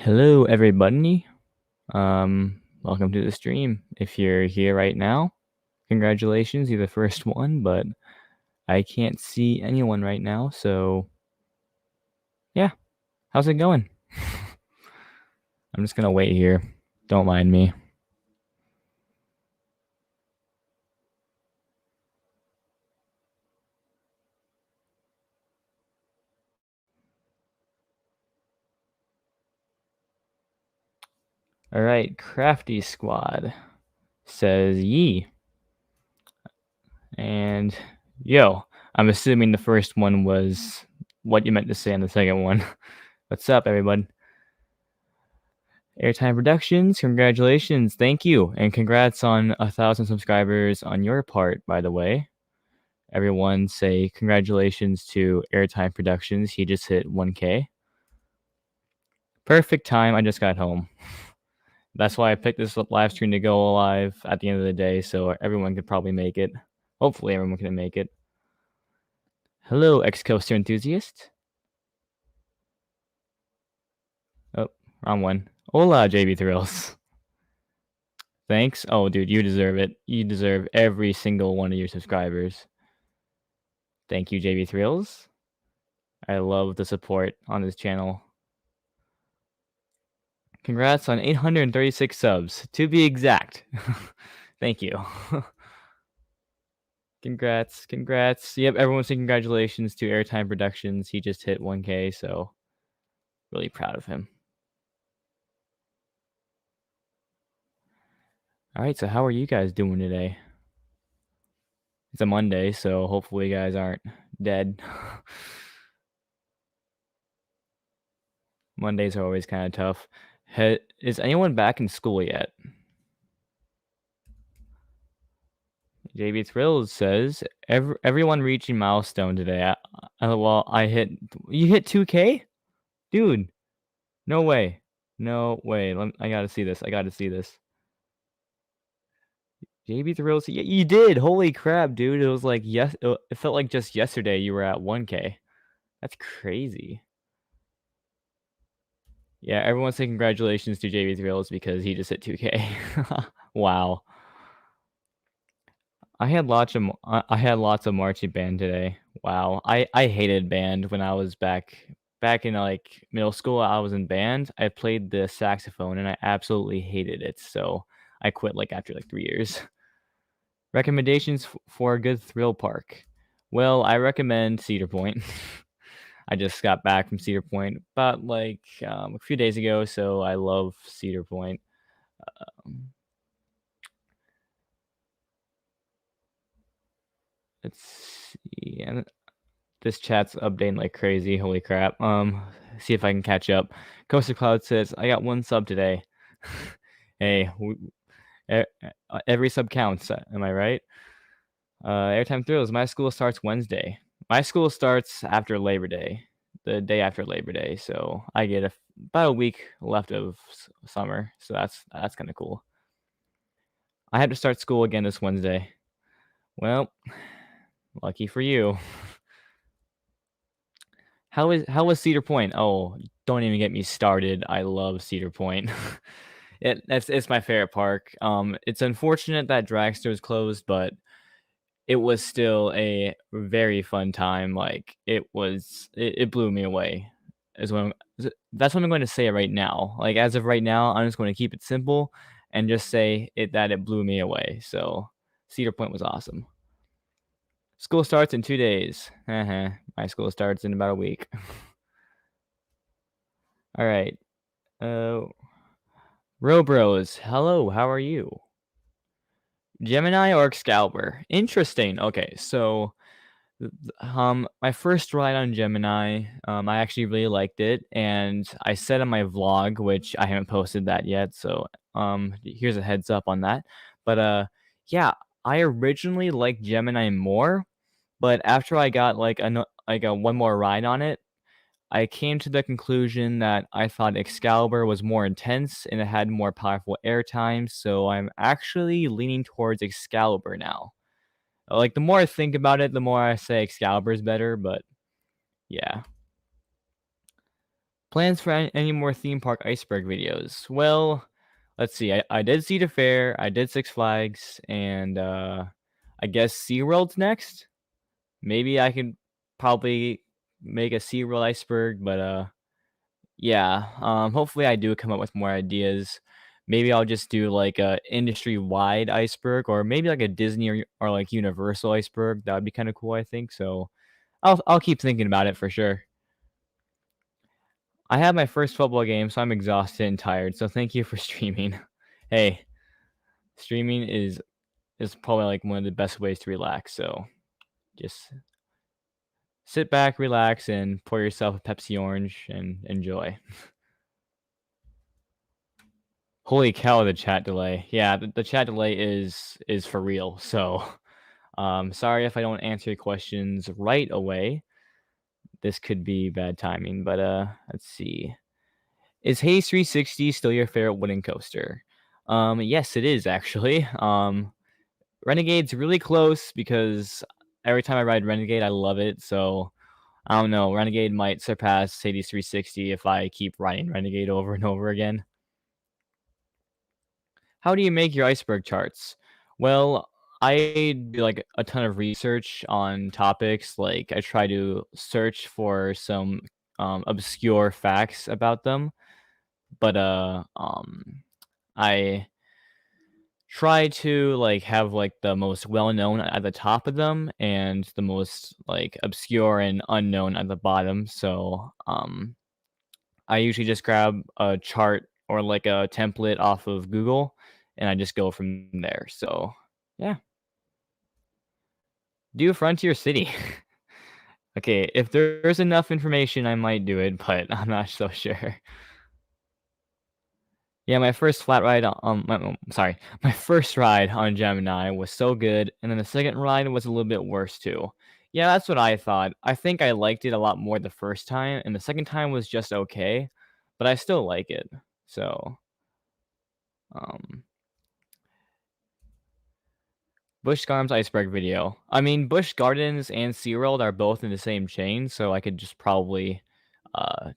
Hello, everybody. Welcome to the stream. If you're here right now, congratulations, you're the first one, but I can't see anyone right now, so yeah. How's it going? I'm just gonna wait here. Don't mind me. All right, Crafty Squad says yee. And yo, I'm assuming the first one was what you meant to say on the second one. What's up, everyone? Airtime Productions, congratulations, thank you, and congrats on 1,000 subscribers on your part, by the way. Everyone say congratulations to Airtime Productions, he just hit 1K. Perfect time, I just got home. That's why I picked this live stream to go live at the end of the day, so everyone could probably make it. Hopefully everyone can make it. Hello, X-Coaster enthusiast. Oh, wrong one. Hola, JB Thrills. Thanks. Oh, dude, you deserve it. You deserve every single one of your subscribers. Thank you, JB Thrills. I love the support on this channel. Congrats on 836 subs, to be exact. Thank you. Congrats. Yep, everyone's saying congratulations to Airtime Productions. He just hit 1K, so really proud of him. All right, so how are you guys doing today? It's a Monday, so hopefully you guys aren't dead. Mondays are always kind of tough. Is anyone back in school yet? JB Thrills says everyone reaching milestone today. You hit 2K, dude. No way. I gotta see this. JB Thrills, yeah, you did. Holy crap, dude! It was like it felt like just yesterday you were at 1K. That's crazy. Yeah, everyone say congratulations to JB Thrills because he just hit 2K. Wow. I had lots of marching band today. Wow. I hated band when I was back in like middle school. I was in band. I played the saxophone and I absolutely hated it. So I quit like after like 3 years. Recommendations for a good thrill park. Well, I recommend Cedar Point. I just got back from Cedar Point about like a few days ago, so I love Cedar Point. Let's see. And this chat's updating like crazy. Holy crap. See if I can catch up. Coaster Cloud says, I got 1 sub today. Hey, every sub counts. Am I right? Airtime Thrills. My school starts Wednesday. My school starts after Labor Day, the day after Labor Day. So I get about a week left of summer. So that's kind of cool. I have to start school again this Wednesday. Well, lucky for you. How was Cedar Point? Oh, don't even get me started. I love Cedar Point. It's my favorite park. It's unfortunate that Dragster is closed, but it was still a very fun time. Like it blew me away. That's what I'm going to say right now. Like as of right now, I'm just going to keep it simple and just say that it blew me away. So Cedar Point was awesome. School starts in 2 days. My school starts in about a week. All right. Robros, hello, how are you? Gemini or Excalibur? Interesting. Okay, so my first ride on Gemini, I actually really liked it, and I said on my vlog, which I haven't posted that yet, so here's a heads up on that. But yeah, I originally liked Gemini more, but after I got like a one more ride on it, I came to the conclusion that I thought Excalibur was more intense and it had more powerful airtime, so I'm actually leaning towards Excalibur now. Like, the more I think about it, the more I say Excalibur is better, but yeah. Plans for any more theme park Iceberg videos? Well, let's see. I did Cedar Fair, I did Six Flags, and I guess SeaWorld's next. Maybe I could probably make a SeaWorld Iceberg, but yeah. Hopefully I do come up with more ideas. Maybe I'll just do like a industry-wide iceberg, or maybe like a Disney or like Universal iceberg. That would be kind of cool, I think. So I'll keep thinking about it for sure. I had my first football game, so I'm exhausted and tired. So thank you for streaming. Hey, streaming is probably like one of the best ways to relax. So just sit back, relax, and pour yourself a Pepsi Orange and enjoy. Holy cow, the chat delay. Yeah, the chat delay is for real. So, sorry if I don't answer your questions right away. This could be bad timing, but let's see. Is Haze 360 still your favorite wooden coaster? Yes, it is actually. Renegade's really close because every time I ride Renegade, I love it. So I don't know. Renegade might surpass Hades 360 if I keep riding Renegade over and over again. How do you make your iceberg charts? Well, I do like a ton of research on topics. Like I try to search for some obscure facts about them, but I try to like have like the most well known at the top of them and the most like obscure and unknown at the bottom. So I usually just grab a chart or like a template off of Google and I just go from there. So, yeah. Do Frontier City. Okay, if there's enough information, I might do it, but I'm not so sure. Yeah, my first flat ride my first ride on Gemini was so good, and then the second ride was a little bit worse too. Yeah, that's what I thought. I think I liked it a lot more the first time, and the second time was just okay, but I still like it. So, um Busch Gardens Iceberg video. I mean, Busch Gardens and SeaWorld are both in the same chain, so I could just probably, uh,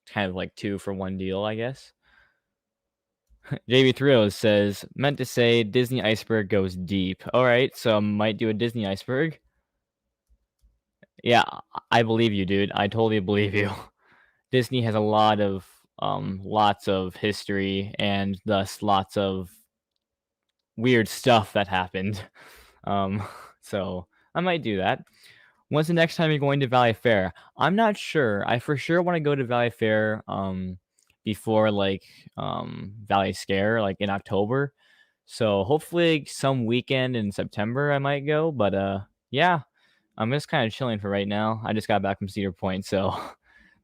kind of like 2 for 1 deal, I guess. JB3O says, "Meant to say Disney Iceberg goes deep." Alright, so I might do a Disney Iceberg. Yeah, I believe you, dude. I totally believe you. Disney has a lot of, lots of history and thus lots of weird stuff that happened. Um, so I might do that. When's the next time you're going to Valley Fair? I'm not sure. I for sure want to go to Valley Fair before like Valley Scare like in October. So hopefully some weekend in September I might go, but yeah, I'm just kind of chilling for right now. I just got back from Cedar Point, so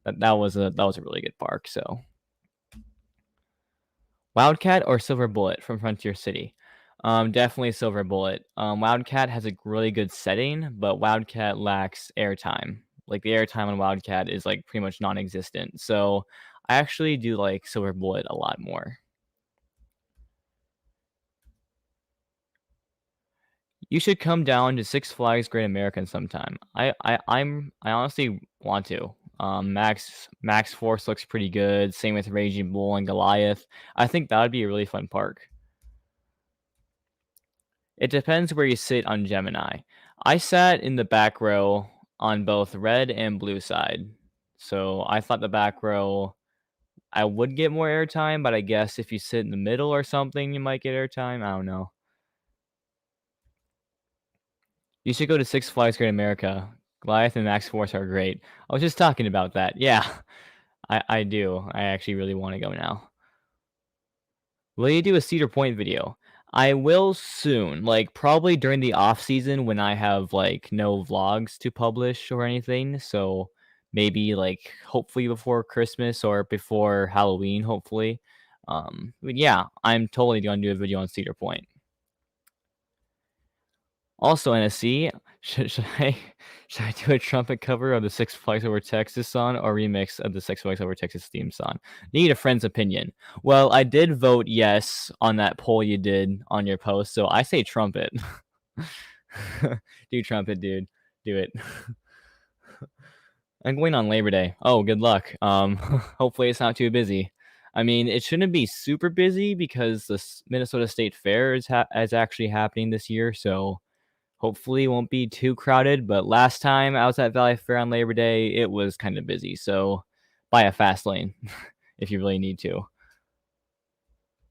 that was a really good park, so Wildcat or Silver Bullet from Frontier City? Definitely Silver Bullet. Wildcat has a really good setting, but Wildcat lacks airtime. Like the airtime on Wildcat is like pretty much non-existent. So I actually do like Silver Bullet a lot more. You should come down to Six Flags Great American sometime. I honestly want to. Max Force looks pretty good. Same with Raging Bull and Goliath. I think that would be a really fun park. It depends where you sit on Gemini. I sat in the back row on both red and blue side. So I thought the back row I would get more airtime, but I guess if you sit in the middle or something, you might get airtime. I don't know. You should go to Six Flags Great America. Goliath and Max Force are great. I was just talking about that. Yeah, I do. I actually really want to go now. Will you do a Cedar Point video? I will soon, like probably during the off season when I have like no vlogs to publish or anything. So maybe like hopefully before Christmas or before Halloween, hopefully. But yeah, I'm totally gonna do a video on Cedar Point. Also, NSC, should I do a trumpet cover of the Six Flags Over Texas song or remix of the Six Flags Over Texas theme song? Need a friend's opinion. Well, I did vote yes on that poll you did on your post, so I say trumpet. Do trumpet, dude. Do it. I'm going on Labor Day. Oh, good luck. Hopefully it's not too busy. I mean, it shouldn't be super busy because the Minnesota State Fair is actually happening this year, so hopefully it won't be too crowded. But last time I was at Valley Fair on Labor Day, it was kind of busy. So buy a fast lane if you really need to.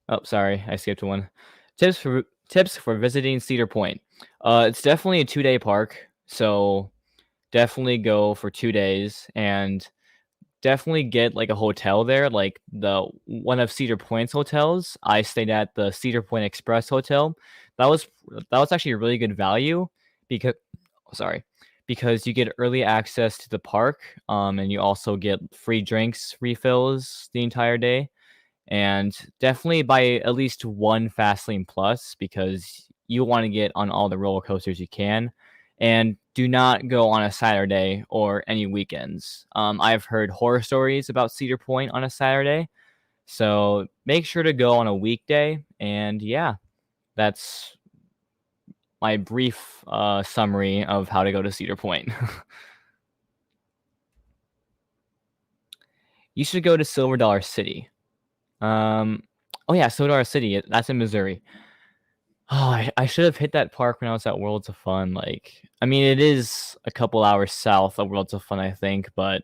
Oh, sorry, I skipped one. Tips for visiting Cedar Point. It's definitely a 2-day park, so definitely go for 2 days and definitely get like a hotel there, like the one of Cedar Point's hotels. I stayed at the Cedar Point Express Hotel. That was that was actually a really good value because sorry, because you get early access to the park, and you also get free drinks refills the entire day. And definitely buy at least one Fastlane Plus because you want to get on all the roller coasters you can. And do not go on a Saturday or any weekends. I've heard horror stories about Cedar Point on a Saturday. So make sure to go on a weekday. And yeah, that's my brief summary of how to go to Cedar Point. You should go to Silver Dollar City. Um, oh yeah, Silver Dollar City. That's in Missouri. Oh, I should have hit that park when I was at Worlds of Fun. Like, I mean, it is a couple hours south of Worlds of Fun, I think. But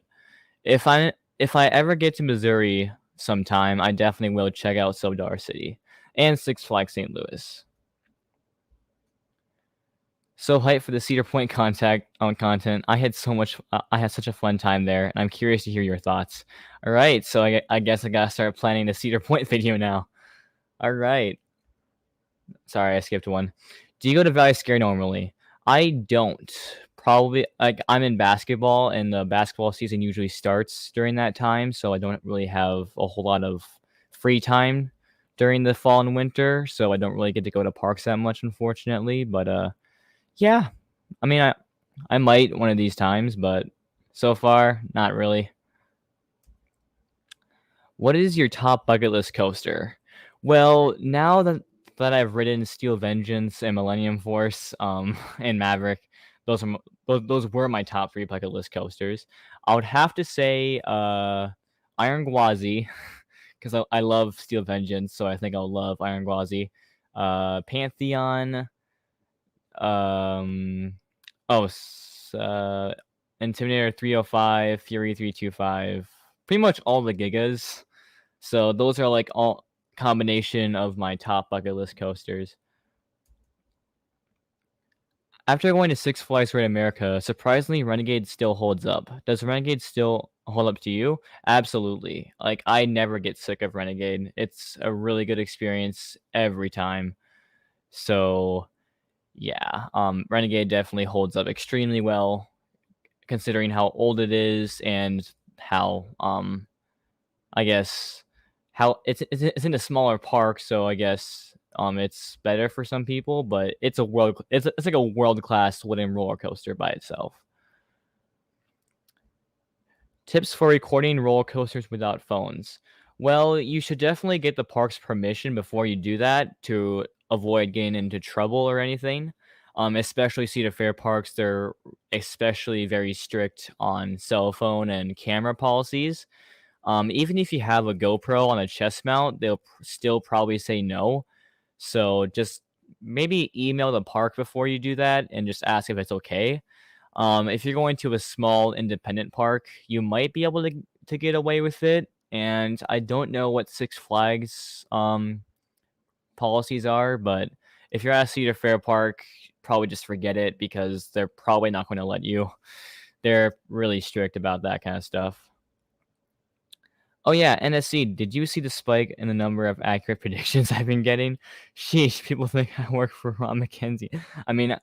if I ever get to Missouri sometime, I definitely will check out Silver Dollar City and Six Flags St. Louis. So hyped for the Cedar Point content. I had such a fun time there, and I'm curious to hear your thoughts. All right, so I guess I gotta start planning the Cedar Point video now. All right. Sorry, I skipped one. Do you go to Valley Scare normally? I don't. Probably like I'm in basketball and the basketball season usually starts during that time, so I don't really have a whole lot of free time during the fall and winter, so I don't really get to go to parks that much unfortunately, but yeah. I mean I might one of these times, but so far not really. What is your top bucket list coaster? Well, now that I've ridden Steel Vengeance and Millennium Force, and Maverick, those were my top 3 bucket list coasters. I would have to say, Iron Gwazi, because I love Steel Vengeance, so I think I'll love Iron Gwazi. Pantheon, um, oh, Intimidator 305, Fury 325, pretty much all the Gigas. So those are like all combination of my top bucket list coasters. After going to Six Flags Great America, surprisingly, Renegade still holds up. Does Renegade still hold up to you? Absolutely. Like, I never get sick of Renegade. It's a really good experience every time. So, yeah, Renegade definitely holds up extremely well, considering how old it is and how, I guess how it's in a smaller park, so I guess it's better for some people, but it's like a world class wooden roller coaster by itself. Tips for recording roller coasters without phones. Well, you should definitely get the park's permission before you do that to avoid getting into trouble or anything. Especially Cedar Fair parks, they're especially very strict on cell phone and camera policies. Even if you have a GoPro on a chest mount, they'll still probably say no. So just maybe email the park before you do that and just ask if it's okay. If you're going to a small independent park, you might be able to get away with it. And I don't know what Six Flags policies are, but if you're at Cedar Fair Park, probably just forget it because they're probably not going to let you. They're really strict about that kind of stuff. Oh yeah, NSC, did you see the spike in the number of accurate predictions I've been getting? Sheesh, people think I work for Ron McKenzie. I mean,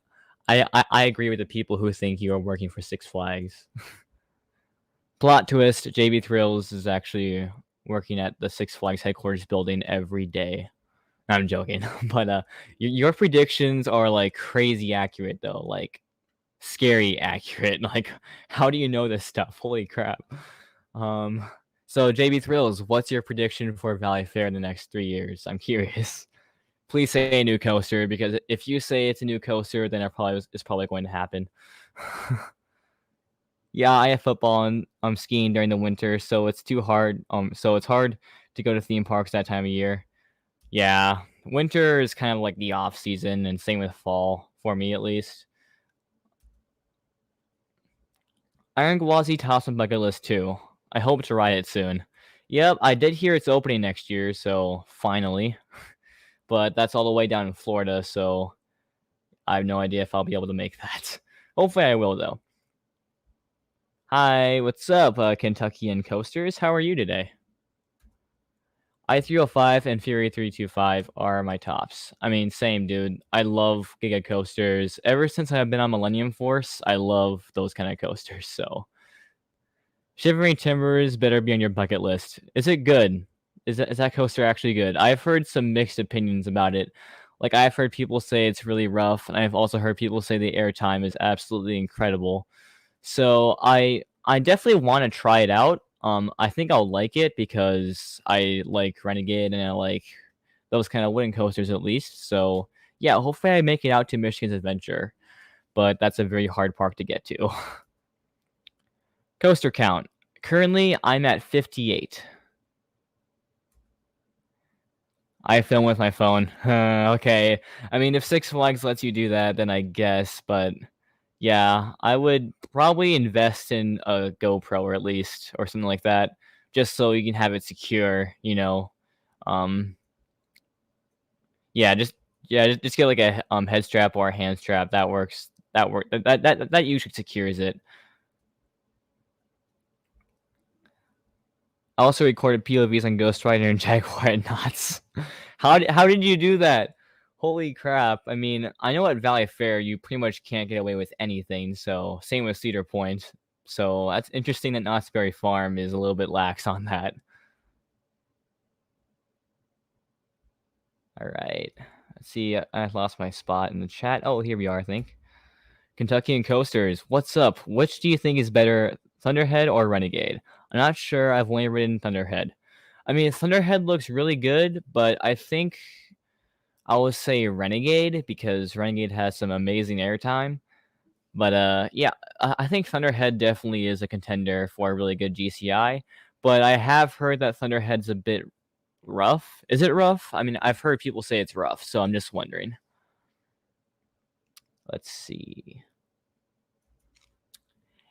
I agree with the people who think you are working for Six Flags. Plot twist, JB Thrills is actually working at the Six Flags headquarters building every day. I'm joking, but your predictions are like crazy accurate though, like scary accurate. Like, how do you know this stuff? Holy crap. Um, so JB Thrills, what's your prediction for Valley Fair in the next 3 years? I'm curious. Please say a new coaster because if you say it's a new coaster, then it's probably going to happen. Yeah, I have football and I'm skiing during the winter, so it's too hard. So it's hard to go to theme parks that time of year. Yeah, winter is kind of like the off season, and same with fall for me at least. Iron Gwazi tops on bucket list too. I hope to ride it soon. Yep, I did hear it's opening next year, so finally. But that's all the way down in Florida, so I have no idea if I'll be able to make that. Hopefully I will though. Hi, what's up, Kentuckian Coasters? How are you today? I-305 and Fury 325 are my tops. I mean, same, dude. I love Giga coasters. Ever since I've been on Millennium Force, I love those kind of coasters. So, Shivering Timbers better be on your bucket list. Is it good? Is that coaster actually good? I've heard some mixed opinions about it. Like I've heard people say it's really rough, and I've also heard people say the airtime is absolutely incredible. So I definitely want to try it out. I think I'll like it because I like Renegade and I like those kind of wooden coasters at least. So yeah, hopefully I make it out to Michigan's Adventure, but that's a very hard park to get to. Coaster count. Currently, I'm at 58. I film with my phone. Okay. I mean, if Six Flags lets you do that, then I guess, but yeah, I would probably invest in a GoPro or at least or something like that, just so you can have it secure, you know. Um, yeah, just get like a head strap or a hand strap. That works. That usually secures it. I also recorded POVs on Ghost Rider and Jaguar and Knots. How did you do that? Holy crap! I mean, I know at Valley Fair you pretty much can't get away with anything. So same with Cedar Point. So that's interesting that Knott's Berry Farm is a little bit lax on that. All right. Let's see. I lost my spot in the chat. Oh, here we are. I think. Kentuckian Coasters. What's up? Which do you think is better, Thunderhead or Renegade? I'm not sure. I've only ridden Thunderhead. I mean, Thunderhead looks really good, but I think I would say Renegade because Renegade has some amazing airtime. But yeah, I think Thunderhead definitely is a contender for a really good GCI. But I have heard that Thunderhead's a bit rough. Is it rough? I mean, I've heard people say it's rough, so I'm just wondering. Let's see.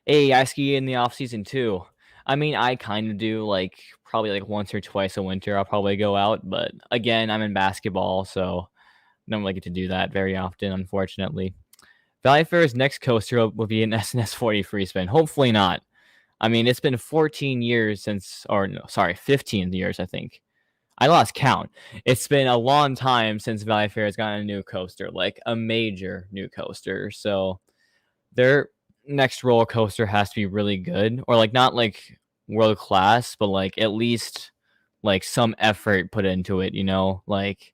Hey, I ski in the off season too. I mean, I kind of do like probably like once or twice a winter. I'll probably go out, but again, I'm in basketball, so I don't really get to do that very often, unfortunately. Valley Fair's next coaster will be an SNS 40 free spin. Hopefully not. I mean, it's been 14 years since, or no, sorry, 15 years, I think. I lost count. It's been a long time since Valley Fair has gotten a new coaster, like a major new coaster. So their next roller coaster has to be really good, or like not like world class, but like at least like some effort put into it, you know, like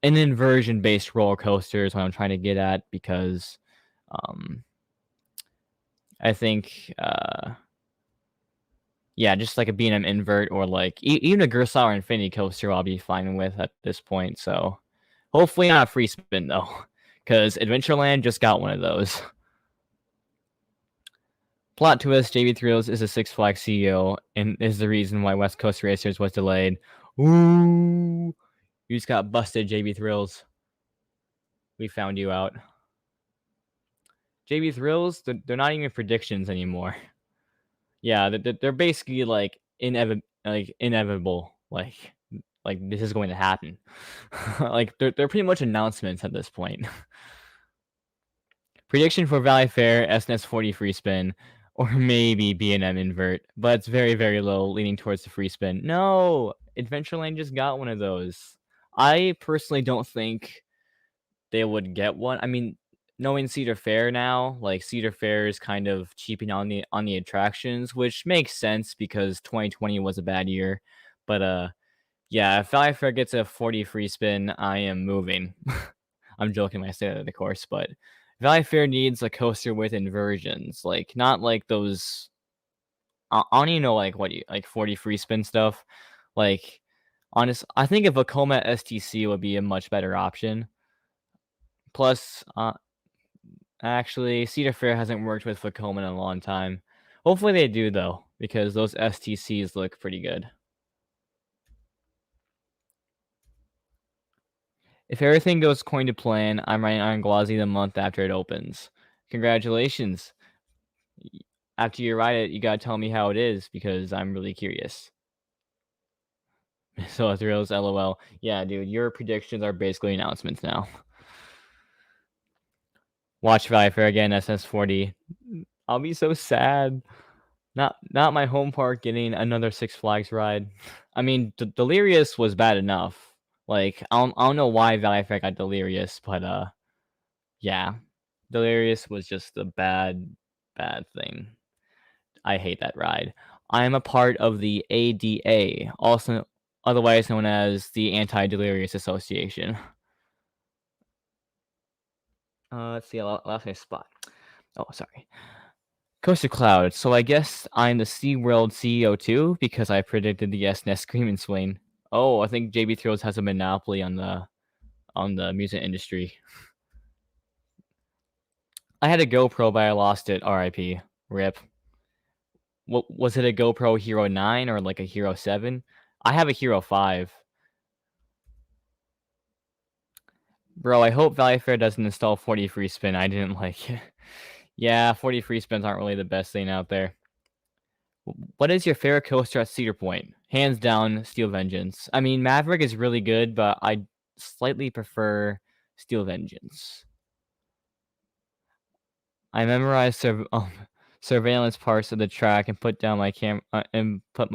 an inversion based roller coaster is what I'm trying to get at because um I think yeah, just like a B&M invert or like even a Gersauer Infinity coaster I'll be fine with at this point. So hopefully not a free spin though, because Adventureland just got one of those. Plot twist: JB Thrills is a Six Flags CEO and is the reason why West Coast Racers was delayed. Ooh, you just got busted, JB Thrills. We found you out. JB Thrills, they're not even predictions anymore. Yeah, they're basically like inevitable. Like this is going to happen. Like they're pretty much announcements at this point. Prediction for Valley Fair, SNS 40 free spin, or maybe B&M invert, but it's very, very low, leaning towards the free spin. No, Adventureland just got one of those. I personally don't think they would get one. I mean, knowing Cedar Fair now, like Cedar Fair is kind of cheaping on the attractions, which makes sense because 2020 was a bad year. But yeah, if Valley Fair gets a 40 free spin, I am moving. I'm joking when I say that, of course, but Valley Fair needs a coaster with inversions, like not like those. I don't even know like what you like 40 free spin stuff. Like, I think a Vekoma STC would be a much better option. Plus, actually, Cedar Fair hasn't worked with Vekoma in a long time. Hopefully they do though, because those STCs look pretty good. If everything goes according to plan, I'm riding on Gwazi the month after it opens. Congratulations. After you ride it, you gotta tell me how it is because I'm really curious. So thrills, LOL. Yeah, dude, your predictions are basically announcements now. Watch Valley Fair again, SS40. I'll be so sad. Not my home park getting another Six Flags ride. I mean, Delirious was bad enough. Like, I don't know why Valley Fair got Delirious, but yeah, Delirious was just a bad thing. I hate that ride. I am a part of the ADA, also otherwise known as the Anti-Delirious Association. Let's see, last name spot. Oh, sorry. Coaster Cloud. So I guess I'm the SeaWorld CEO too, because I predicted the SNES Scream and Swing. Oh, I think JB Thrills has a monopoly on the music industry. I had a GoPro, but I lost it. RIP. Rip. What was it? A GoPro Hero 9 or like a Hero 7? I have a Hero 5. Bro, I hope Valley Fair doesn't install 40 free spin. I didn't like it. Yeah, 40 free spins aren't really the best thing out there. What is your favorite coaster at Cedar Point? Hands down, Steel Vengeance. I mean, Maverick is really good, but I slightly prefer Steel Vengeance. I memorized surveillance parts of the track and put my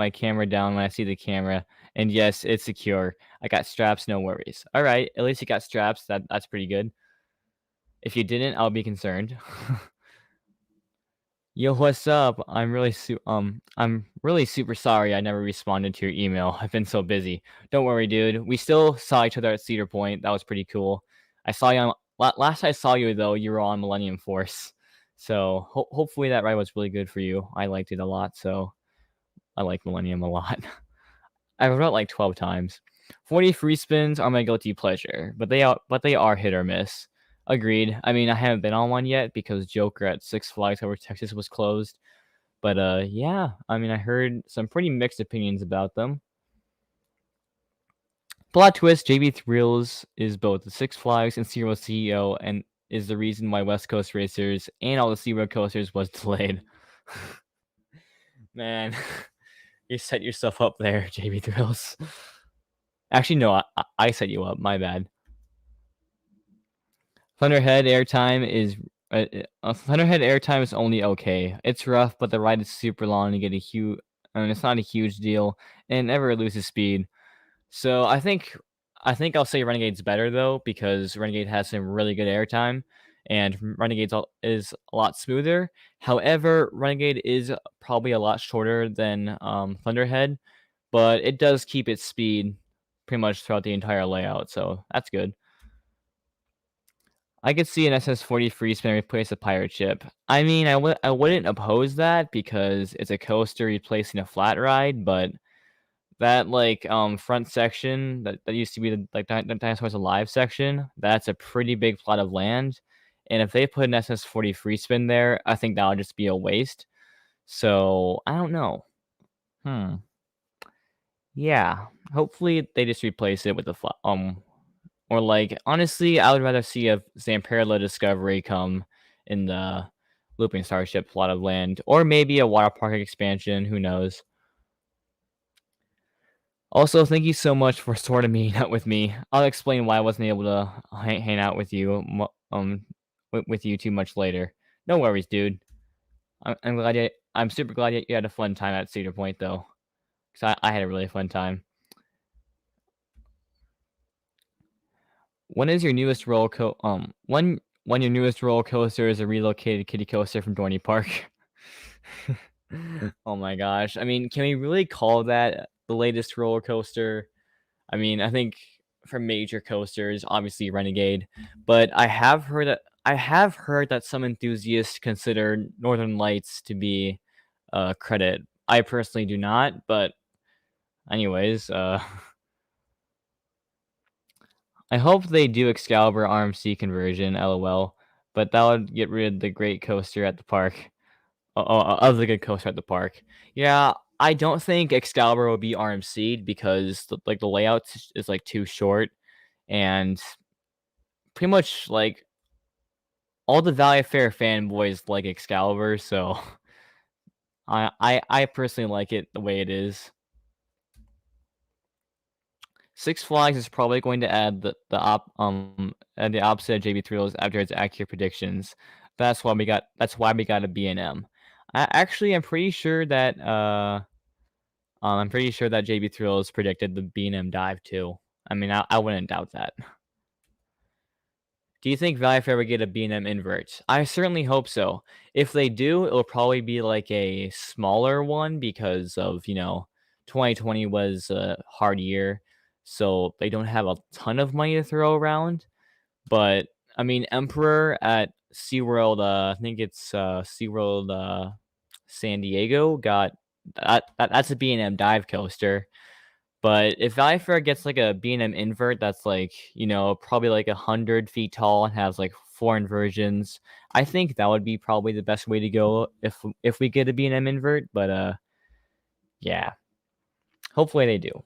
camera down when I see the camera. And yes, it's secure. I got straps, no worries. All right, at least you got straps. That's pretty good. If you didn't, I'll be concerned. Yo, what's up? I'm really super sorry I never responded to your email. I've been so busy. Don't worry, dude. We still saw each other at Cedar Point. That was pretty cool. I saw you on last I saw you though, you were on Millennium Force. So hopefully that ride was really good for you. I liked it a lot, so I like Millennium a lot. I rode it like 12 times. 40 free spins are my guilty pleasure, but they are hit or miss. Agreed. I mean, I haven't been on one yet because Joker at Six Flags Over Texas was closed. But yeah, I mean, I heard some pretty mixed opinions about them. Plot twist: JB Thrills is both the Six Flags and SeaWorld CEO, and is the reason why West Coast Racers and all the SeaWorld coasters was delayed. Man, you set yourself up there, JB Thrills. Actually, no, I set you up. My bad. Thunderhead airtime is only okay. It's rough, but the ride is super long to get and it's not a huge deal, and it never loses speed. So I think I'll say Renegade's better though, because Renegade has some really good airtime, and Renegade is a lot smoother. However, Renegade is probably a lot shorter than Thunderhead, but it does keep its speed pretty much throughout the entire layout, so that's good. I could see an SS40 free spin replace a pirate ship. I mean, I wouldn't oppose that because it's a coaster replacing a flat ride, but that like front section that used to be the Dinosaurs Alive section, that's a pretty big plot of land. And if they put an SS40 free spin there, I think that would just be a waste. So I don't know. Yeah. Hopefully they just replace it with a or like honestly, I would rather see a Zamperla Discovery come in the Looping Starship plot of land, or maybe a water park expansion. Who knows? Also, thank you so much for sort of meeting out with me. I'll explain why I wasn't able to hang out with you with you too much later. No worries, dude. I'm super glad you had a fun time at Cedar Point though, because I had a really fun time. When is your newest when your newest roller coaster is a relocated kiddie coaster from Dorney Park? Oh my gosh. I mean, can we really call that the latest roller coaster? I mean, I think for major coasters, obviously Renegade, but I have heard that some enthusiasts consider Northern Lights to be a credit. I personally do not, but anyways, I hope they do Excalibur RMC conversion, LOL, but that would get rid of the great coaster at the park. of the good coaster at the park. Yeah, I don't think Excalibur will be RMC'd because the layout is like too short, and pretty much like all the Valley Fair fanboys like Excalibur, so I personally like it the way it is. Six Flags is probably going to add add the opposite of JB Thrills after its accurate predictions. That's why we got a B&M. Actually, I'm pretty sure that JB Thrills predicted the B&M dive too. I mean, I wouldn't doubt that. Do you think Valley Fair would get a B&M invert? I certainly hope so. If they do, it'll probably be like a smaller one because of, 2020 was a hard year, so they don't have a ton of money to throw around. But I mean, Emperor at SeaWorld, I think it's SeaWorld San Diego got that's a B&M dive coaster. But if Valley Fair gets like a B&M invert that's like, probably like 100 feet tall and has like 4 inversions, I think that would be probably the best way to go if we get a B&M invert. But yeah, hopefully they do.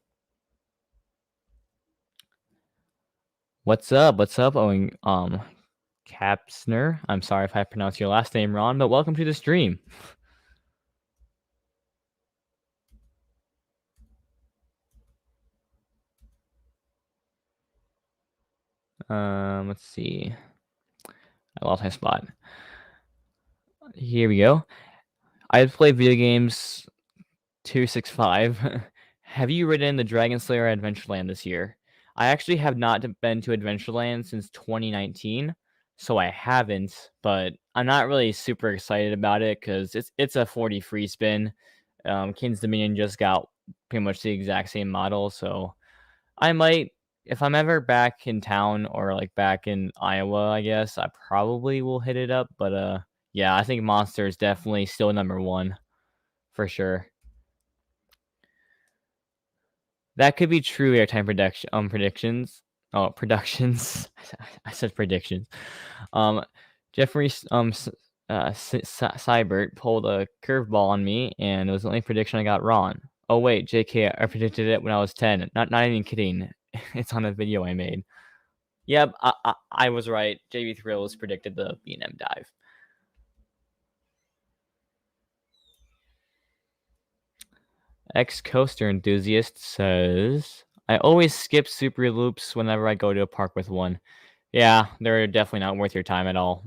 What's up? What's up, Owen? Capsner. I'm sorry if I pronounced your last name wrong, but welcome to the stream. Let's see. I lost my spot. Here we go. I play video games 265. Have you ridden the Dragon Slayer at Adventureland this year? I actually have not been to Adventureland since 2019, so I haven't, but I'm not really super excited about it because it's a 40 free spin. King's Dominion just got pretty much the exact same model, so I might, if I'm ever back in town or like back in Iowa, I guess I probably will hit it up. But yeah, I think Monster is definitely still number one for sure. That could be true airtime predictions. Oh, productions. I said predictions. Jeffrey Seibert pulled a curveball on me, and it was the only prediction I got wrong. Oh wait, JK, I predicted it when I was 10. Not even kidding. It's on a video I made. Yep, I was right. JB Thrills predicted the B&M dive. Ex-coaster enthusiast says, I always skip super loops whenever I go to a park with one. Yeah, they're definitely not worth your time at all.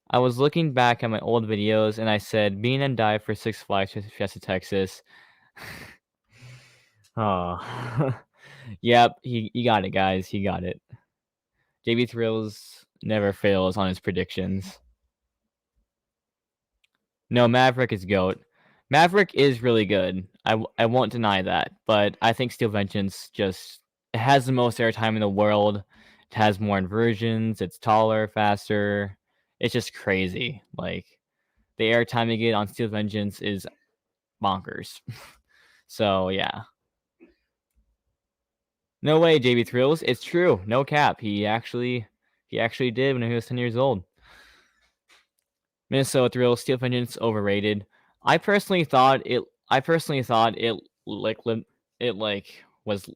I was looking back at my old videos and I said B&M dive for Six Flags Fiesta Texas. Oh. Yep, he got it, guys. He got it. JB Thrills never fails on his predictions. No, Maverick is GOAT. Maverick is really good. I won't deny that, but I think Steel Vengeance just it has the most airtime in the world. It has more inversions. It's taller, faster. It's just crazy. Like the airtime you get on Steel Vengeance is bonkers. So yeah. No way, JB Thrills. It's true. No cap. He actually did when he was 10 years old. Minnesota Thrills, Steel Vengeance overrated. I personally thought it was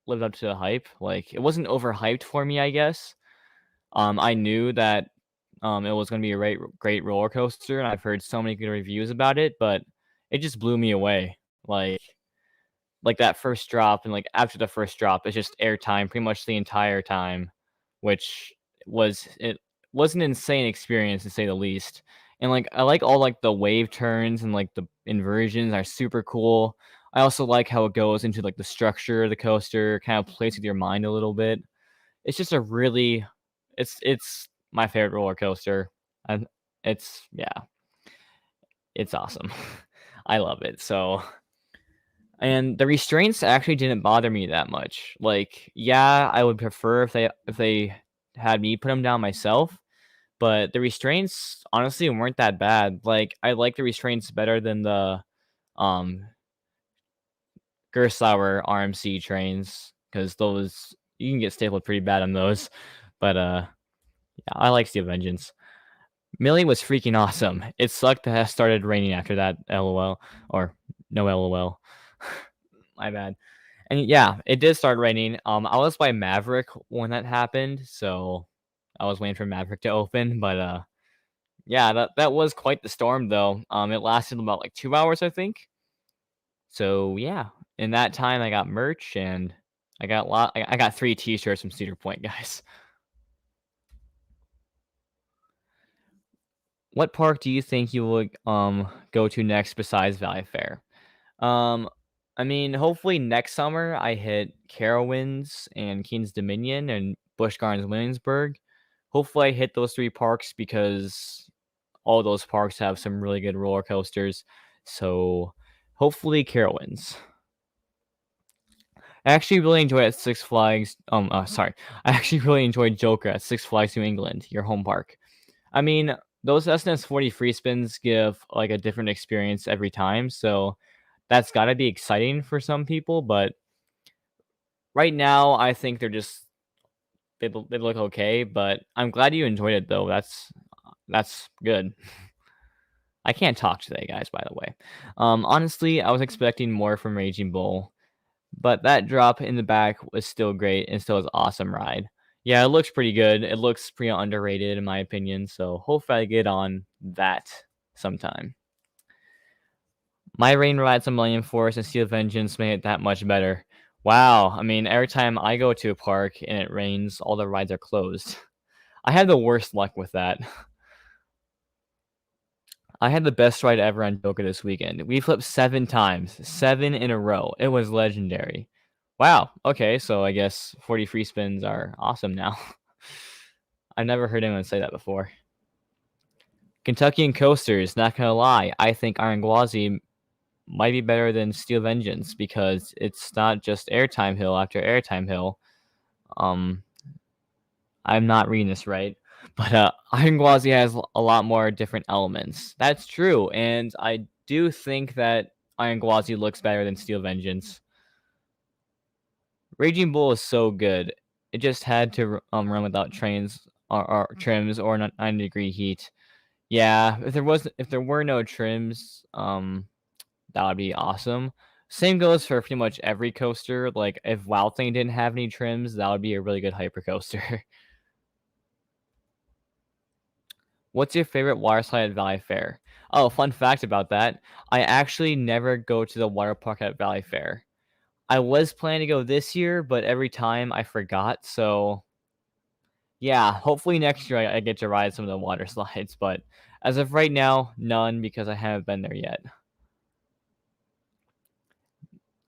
lived up to the hype. Like it wasn't overhyped for me, I guess. I knew that it was going to be a great roller coaster, and I've heard so many good reviews about it, but it just blew me away. Like that first drop, and like after the first drop, it's just airtime pretty much the entire time, which was an insane experience to say the least. And like I like all like the wave turns and like the inversions are super cool. I also like how it goes into like the structure of the coaster, kind of plays with your mind a little bit. It's just a really it's my favorite roller coaster. And it's awesome. I love it. So and the restraints actually didn't bother me that much. Like, yeah, I would prefer if they had me put them down myself, but the restraints honestly weren't that bad. Like, I like the restraints better than the Gerstlauer RMC trains because those you can get stapled pretty bad on those. But yeah, I like Steel Vengeance. Millie was freaking awesome. It sucked that it started raining after that, LOL, or no LOL. My bad. And yeah, it did start raining. I was by Maverick when that happened, so I was waiting for Maverick to open, but yeah, that was quite the storm though. It lasted about like 2 hours, I think. So yeah, in that time I got merch and I got 3 t-shirts from Cedar Point, guys. What park do you think you would go to next besides Valley Fair? Um, I mean, hopefully next summer I hit Carowinds and Keen's Dominion and Busch Gardens Williamsburg. Hopefully I hit those 3 parks because all those parks have some really good roller coasters. So hopefully Carowinds. I actually really enjoyed at Six Flags. Sorry. I actually really enjoyed Joker at Six Flags New England, your home park. I mean, those SNS 40 free spins give like a different experience every time, so that's got to be exciting for some people. But right now, I think they look okay. But I'm glad you enjoyed it though. That's good. I can't talk today, guys. By the way, honestly, I was expecting more from Raging Bull. But that drop in the back was still great and still was an awesome ride. Yeah, it looks pretty good. It looks pretty underrated in my opinion, so hopefully I get on that sometime. My rain rides on Millennium Force and Steel Vengeance made it that much better. Wow, I mean, every time I go to a park and it rains, all the rides are closed. I had the worst luck with that. I had the best ride ever on Joker this weekend. We flipped 7 times, 7 in a row. It was legendary. Wow, okay, so I guess 40 free spins are awesome now. I've never heard anyone say that before. Kentuckian Coasters, not gonna lie, I think Iron Gwazi might be better than Steel Vengeance because it's not just airtime hill after airtime hill. Um, I'm not reading this right, but Iron Gwazi has a lot more different elements. That's true, and I do think that Iron Gwazi looks better than Steel Vengeance. Raging Bull is so good. It just had to run without trains or trims or 90-degree heat. Yeah, if there were no trims, that would be awesome. Same goes for pretty much every coaster. Like if Wild Thing didn't have any trims, that would be a really good hyper coaster. What's your favorite water slide at Valley Fair? Oh, fun fact about that. I actually never go to the water park at Valley Fair. I was planning to go this year, but every time I forgot. So yeah, hopefully next year I get to ride some of the water slides. But as of right now, none because I haven't been there yet.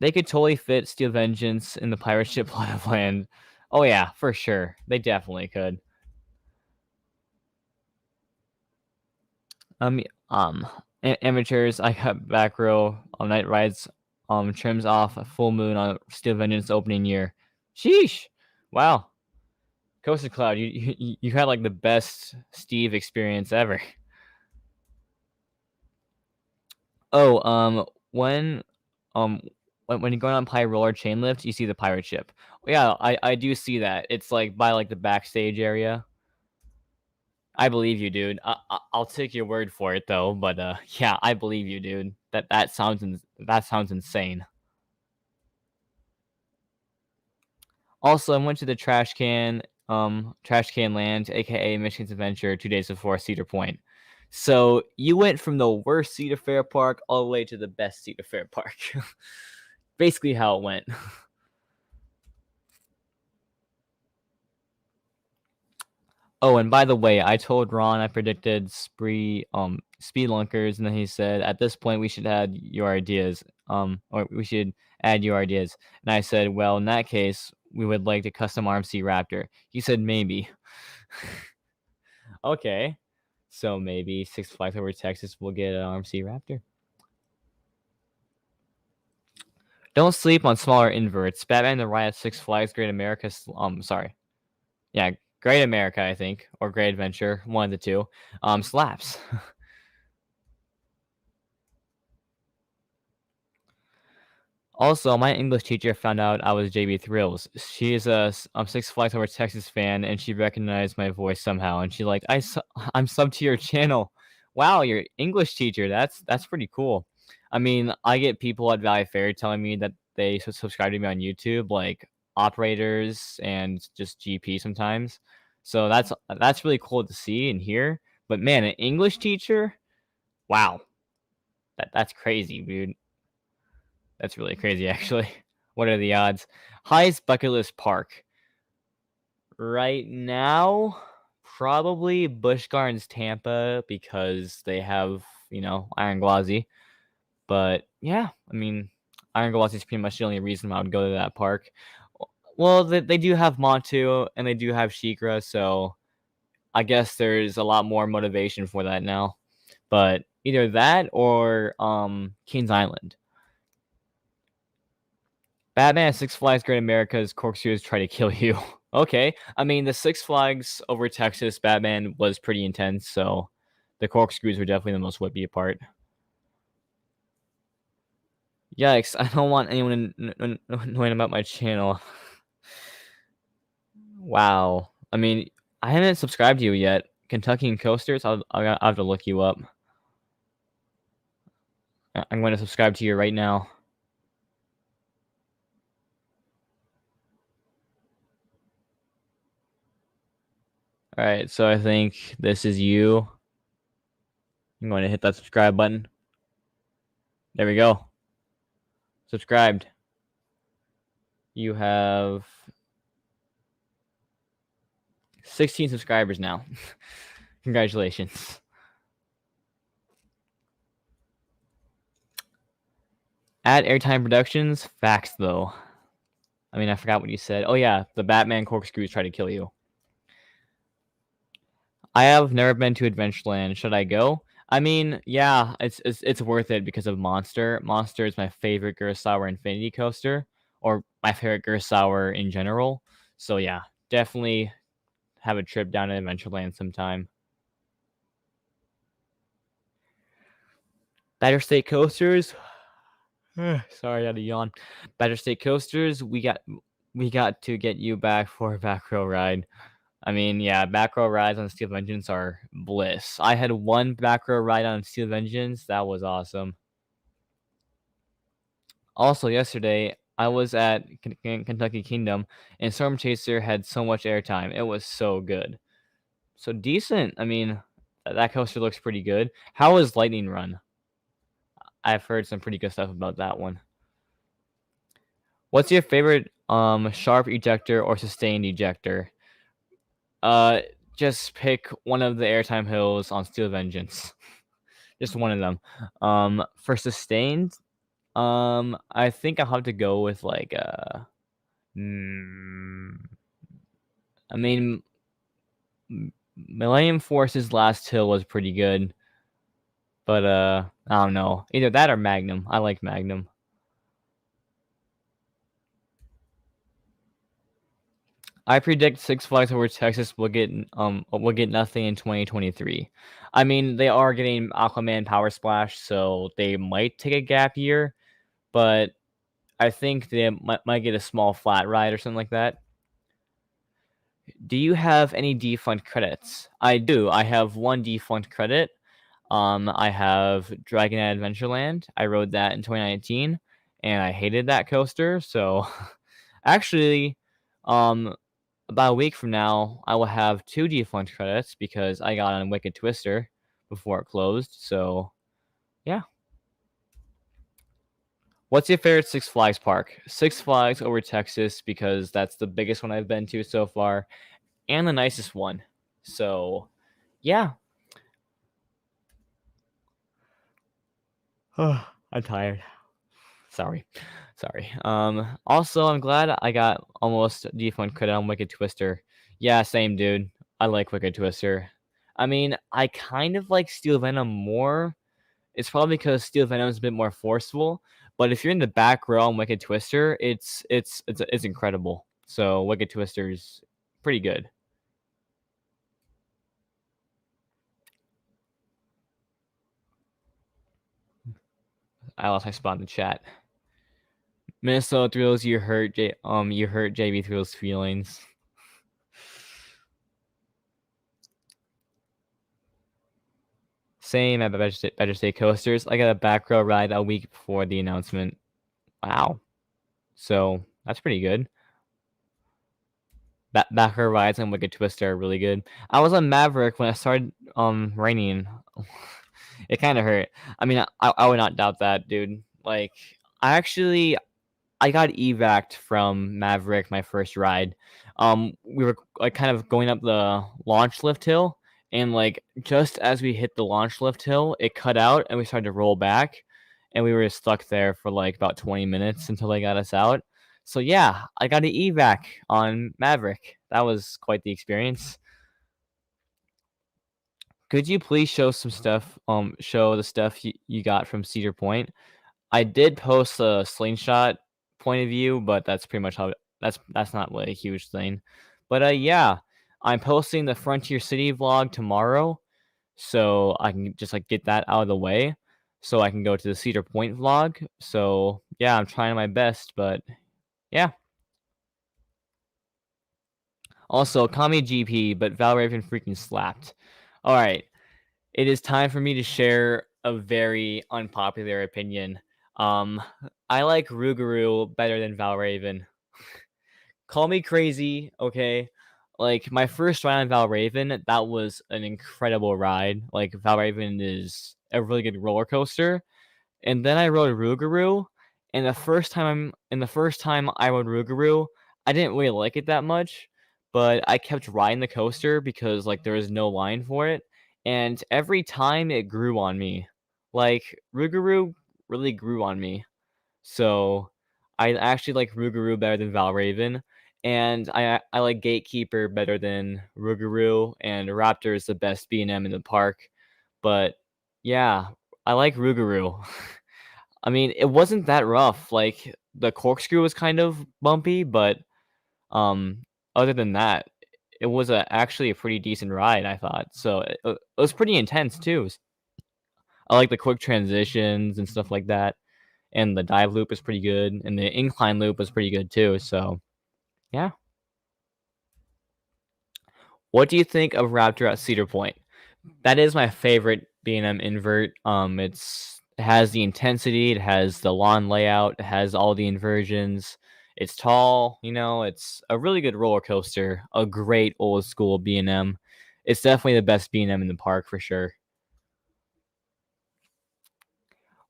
They could totally fit Steel Vengeance in the pirate ship Blood of Land. Oh yeah, for sure. They definitely could. Um, um, amateurs, I got back row on night rides. Trims off a full moon on Steel Vengeance opening year. Sheesh! Wow, Coastal Cloud, you had like the best Steve experience ever. Oh, um, when you're going on Pirate Roller Chain Lift, you see the pirate ship. Yeah, I do see that. It's like by like the backstage area. I believe you, dude. I'll take your word for it though, but yeah, I believe you, dude. That sounds insane. Also, I went to the Trash Can Land, aka Michigan's Adventure, 2 days before Cedar Point. So you went from the worst Cedar Fair park all the way to the best Cedar Fair park. Basically, how it went. Oh, and by the way, I told Ron I predicted speed lunkers, and then he said at this point we should add your ideas. Or we should add your ideas. And I said, well, in that case, we would like to custom RMC Raptor. He said maybe. Okay, so maybe Six Flags Over Texas will get an RMC Raptor. Don't sleep on smaller inverts. Batman the Ride at Six Flags Great America. Sorry. Yeah, Great America, I think, or Great Adventure, one of the two. Slaps. Also, my English teacher found out I was JB Thrills. She is a Six Flags Over Texas fan, and she recognized my voice somehow. And she like, I'm sub to your channel. Wow, your English teacher. That's pretty cool. I mean, I get people at Valley Fair telling me that they subscribe to me on YouTube, like operators and just GP sometimes. So that's really cool to see and hear. But man, an English teacher, wow, that's crazy, dude. That's really crazy, actually. What are the odds? Highest bucket list park. Right now, probably Busch Gardens, Tampa, because they have, Iron Gwazi. But yeah, I mean, Iron Gwazi is pretty much the only reason I would go to that park. Well, they do have Montu and they do have Shikra, so I guess there's a lot more motivation for that now. But either that or Kings Island. Batman at Six Flags Great America's corkscrews try to kill you. Okay. I mean, the Six Flags over Texas Batman was pretty intense, so the corkscrews were definitely the most whippy part. Yikes, I don't want anyone knowing about my channel. Wow. I mean, I haven't subscribed to you yet. Kentucky and Coasters, I'll have to look you up. I'm going to subscribe to you right now. All right, so I think this is you. I'm going to hit that subscribe button. There we go. Subscribed. You have 16 subscribers now. Congratulations. At Airtime Productions, facts though. I mean, I forgot what you said. Oh yeah, the Batman corkscrews try to kill you. I have never been to Adventureland. Should I go? I mean, yeah, it's worth it because of Monster. Monster is my favorite Kurosawa Infinity coaster, or my favorite Kurosawa in general. So yeah, definitely have a trip down to Adventureland sometime. Better State Coasters. Sorry, I had a yawn. Better State Coasters. We got to get you back for a back row ride. I mean, yeah, back row rides on Steel Vengeance are bliss. I had one back row ride on Steel Vengeance. That was awesome. Also, yesterday I was at Kentucky Kingdom, and Storm Chaser had so much airtime. It was so good, so decent. I mean, that coaster looks pretty good. How was Lightning Run? I've heard some pretty good stuff about that one. What's your favorite sharp ejector or sustained ejector? Uh, just pick one of the airtime hills on Steel Vengeance. Just one of them. For sustained, I think I'll have to go with like I mean, Millennium Force's last hill was pretty good, but I don't know. Either that or Magnum. I like Magnum. I predict Six Flags Over Texas will get nothing in 2023. I mean, they are getting Aquaman Power Splash, so they might take a gap year, but I think they might get a small flat ride or something like that. Do you have any defunct credits? I do. I have one defunct credit. I have Dragon at Adventureland. I rode that in 2019, and I hated that coaster. So, actually, about a week from now, I will have 2 defunct credits because I got on Wicked Twister before it closed. So, yeah. What's your favorite Six Flags park? Six Flags over Texas because that's the biggest one I've been to so far and the nicest one. So, yeah. I'm tired. Sorry. Also, I'm glad I got almost defunct credit on Wicked Twister. Yeah, same, dude. I like Wicked Twister. I mean, I kind of like Steel Venom more. It's probably because Steel Venom is a bit more forceful. But if you're in the back row on Wicked Twister, it's incredible. So Wicked Twister's pretty good. I lost my spot in the chat. Minnesota Thrills, you hurt JB Thrills' feelings. Same at Better State Coasters. I got a back row ride a week before the announcement. Wow. So that's pretty good. Back row rides on Wicked Twister are really good. I was on Maverick when it started raining. It kind of hurt. I mean, I would not doubt that, dude. Like, I got evac'd from Maverick my first ride. We were like kind of going up the launch lift hill, and like just as we hit the launch lift hill, it cut out and we started to roll back, and we were stuck there for like about 20 minutes until they got us out. So yeah, I got an evac on Maverick. That was quite the experience. Could you please show some stuff? Show the stuff you got from Cedar Point. I did post a slingshot point of view, but that's pretty much how that's not like a huge thing. But yeah, I'm posting the Frontier City vlog tomorrow, so I can just like get that out of the way, so I can go to the Cedar Point vlog. So yeah, I'm trying my best, but yeah. Also, call me GP, but Valraven freaking slapped. All right, it is time for me to share a very unpopular opinion. Um, I like Rougarou better than Valraven. Call me crazy, okay? Like my first ride on Valraven, that was an incredible ride. Like Valraven is a really good roller coaster. And then I rode Rougarou, and the first time I rode Rougarou, I didn't really like it that much, but I kept riding the coaster because like there was no line for it, and every time it grew on me. Like Rougarou really grew on me. So I actually like Rougarou better than Valraven, and I like Gatekeeper better than Rougarou, and Raptor is the best B&M in the park. But yeah, I like Rougarou. I mean, it wasn't that rough. Like the corkscrew was kind of bumpy, but um, other than that, it was actually a pretty decent ride. I thought so. It was pretty intense too. I like the quick transitions and stuff like that, and the dive loop is pretty good, and the incline loop was pretty good too. So yeah. What do you think of Raptor at Cedar Point? That is my favorite B&M invert. It has the intensity, it has the lawn layout, it has all the inversions. It's tall, it's a really good roller coaster, a great old school B&M. It's definitely the best B&M in the park for sure.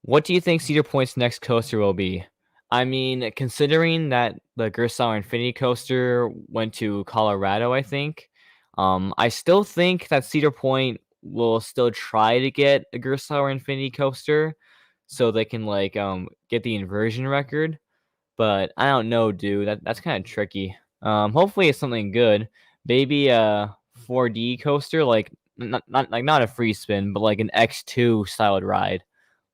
What do you think Cedar Point's next coaster will be? I mean, considering that the Gerstlauer Infinity Coaster went to Colorado, I think, I still think that Cedar Point will still try to get a Gerstlauer Infinity Coaster so they can get the inversion record. But I don't know, dude. That's kind of tricky. Hopefully it's something good. Maybe a 4D coaster, like not a free spin, but like an X2 styled ride,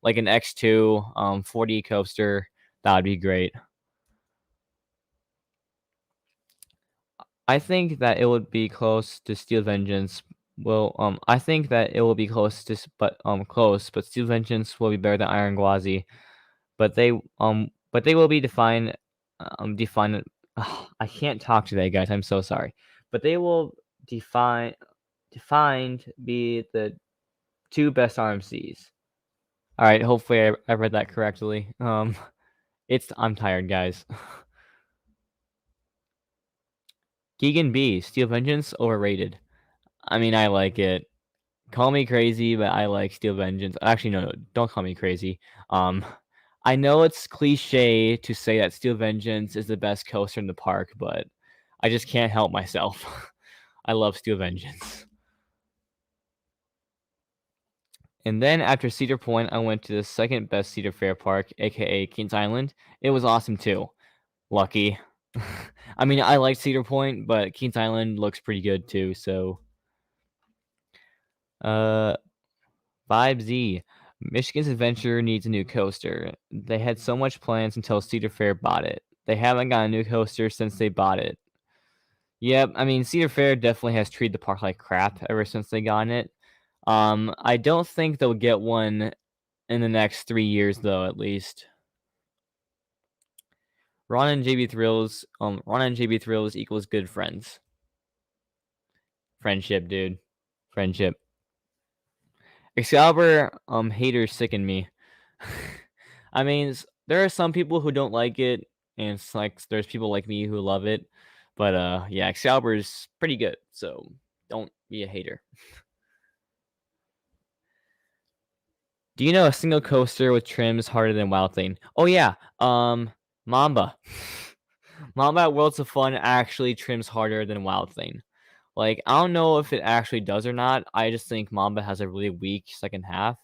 like an X2 4D coaster. That would be great. I think that it would be close to Steel Vengeance. Well, I think that it will be close, but Steel Vengeance will be better than Iron Gwazi. But they will be defined. I can't talk today, guys. I'm so sorry. But they will defined be the two best RMCs. All right. Hopefully, I read that correctly. I'm tired, guys. Keegan B. Steel Vengeance overrated. I mean, I like it. Call me crazy, but I like Steel Vengeance. Actually, no, don't call me crazy. I know it's cliche to say that Steel Vengeance is the best coaster in the park, but I just can't help myself. I love Steel Vengeance. And then after Cedar Point, I went to the second best Cedar Fair park, aka Kings Island. It was awesome too. Lucky. I mean, I like Cedar Point, but Kings Island looks pretty good too. So, uh, Vibe Z. Michigan's Adventure needs a new coaster. They had so much plans until Cedar Fair bought it. They haven't got a new coaster since they bought it. Yep, I mean Cedar Fair definitely has treated the park like crap ever since they got it. I don't think they'll get one in the next 3 years though, at least. Ron and JB Thrills equals good friends. Friendship, dude. Friendship. Excalibur haters sicken me. I mean, there are some people who don't like it, and it's like there's people like me who love it. But yeah, Excalibur is pretty good, so don't be a hater. Do you know a single coaster with trims harder than Wild Thing? Oh yeah, Mamba. Mamba at Worlds of Fun actually trims harder than Wild Thing. Like, I don't know if it actually does or not. I just think Mamba has a really weak second half.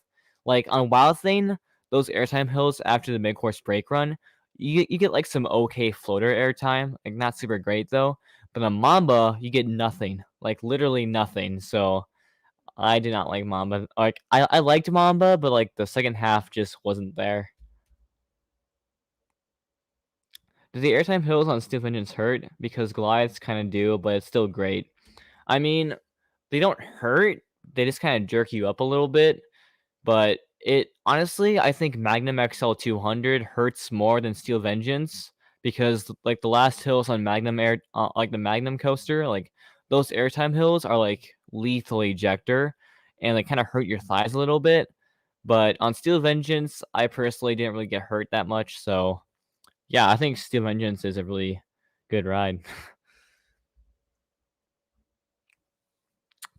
Like, on Wild Thing, those airtime hills after the mid-course break run, you get like some okay floater airtime. Like, not super great though. But on Mamba, you get nothing. Like, literally nothing. So, I did not like Mamba. Like, I liked Mamba, but like the second half just wasn't there. Do the airtime hills on Steel Engines hurt? Because Goliaths kind of do, but it's still great. I mean, they don't hurt. They just kind of jerk you up a little bit. But it honestly, I think Magnum XL 200 hurts more than Steel Vengeance because like the last hills on Magnum Air, like the Magnum coaster, like those airtime hills are like lethal ejector, and they kind of hurt your thighs a little bit. But on Steel Vengeance, I personally didn't really get hurt that much. So yeah, I think Steel Vengeance is a really good ride.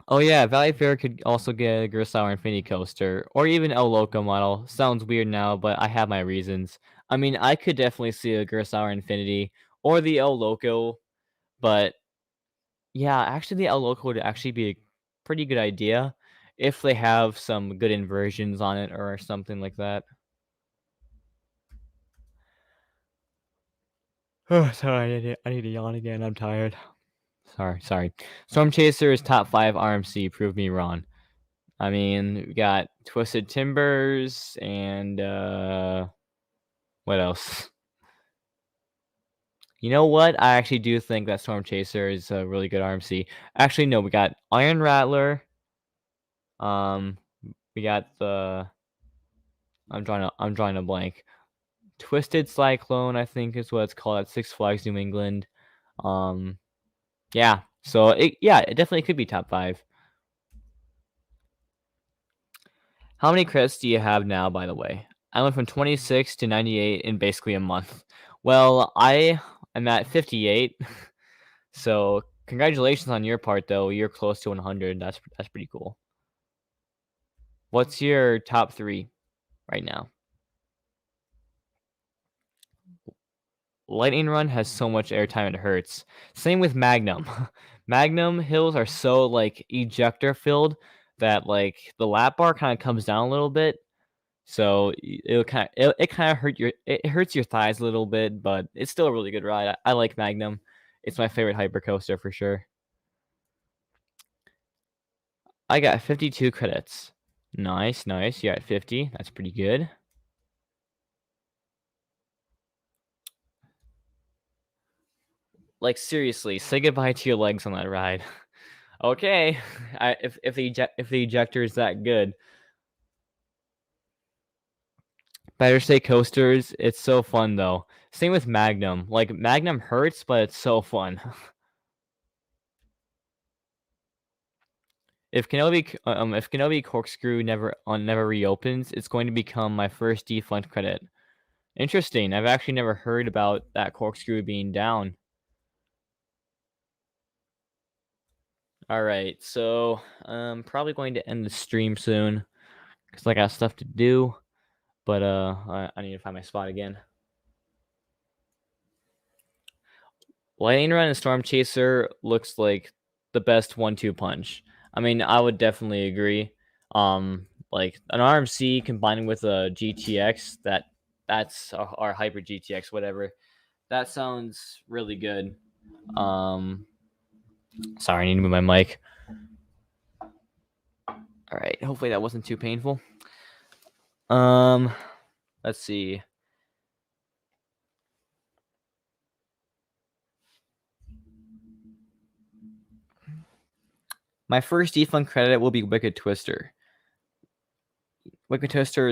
Oh yeah, Valley Fair could also get a Kurosawa Infinity Coaster, or even El Loco model. Sounds weird now, but I have my reasons. I mean, I could definitely see a Kurosawa Infinity, or the El Loco, but yeah, actually the El Loco would actually be a pretty good idea if they have some good inversions on it or something like that. Oh, sorry, I need to yawn again, I'm tired. Sorry. Storm Chaser is top 5 RMC, prove me wrong. I mean, we got Twisted Timbers and what else? You know what? I actually do think that Storm Chaser is a really good RMC. Actually, no, we got Iron Rattler. Um, we got the I'm drawing a blank. Twisted Cyclone, I think is what it's called at Six Flags New England. Um, yeah. So it definitely could be top 5. How many credits do you have now, by the way? I went from 26 to 98 in basically a month. Well, I am at 58. So congratulations on your part, though. You're close to 100. That's pretty cool. What's your top 3 right now? Lightning Run has so much airtime it hurts. Same with Magnum. Magnum hills are so like ejector filled that like the lap bar kind of comes down a little bit. So it kind of it hurts your thighs a little bit, but it's still a really good ride. I like Magnum. It's my favorite hyper coaster for sure. I got 52 credits. Nice. You got 50. That's pretty good. Like seriously, say goodbye to your legs on that ride. Okay, if the ejector is that good. Better Stay coasters, it's so fun though. Same with Magnum. Like Magnum hurts, but it's so fun. If Kenobi Corkscrew never reopens, it's going to become my first defunct credit. Interesting. I've actually never heard about that corkscrew being down. All right, so I'm probably going to end the stream soon because I got stuff to do. But I need to find my spot again. Lightning Run and Storm Chaser looks like the best 1-2 punch. I mean, I would definitely agree. Like an RMC combining with a GTX, that's our Hyper GTX, whatever. That sounds really good. Sorry, I need to move my mic. All right, hopefully that wasn't too painful. Let's see. My first defunct credit will be Wicked Twister. Wicked Twister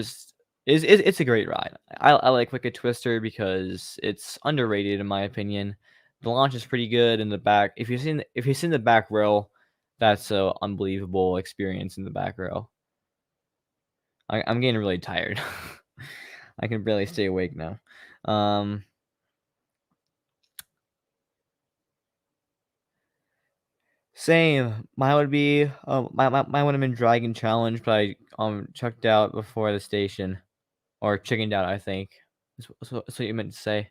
It's a great ride. I like Wicked Twister because it's underrated in my opinion. The launch is pretty good in the back. If you've seen the back row, that's a unbelievable experience in the back row. I'm getting really tired. I can barely stay awake now. Same. Mine would be mine would have been Dragon Challenge, but I checked out before the station. Or chickened out, I think. That's what you meant to say.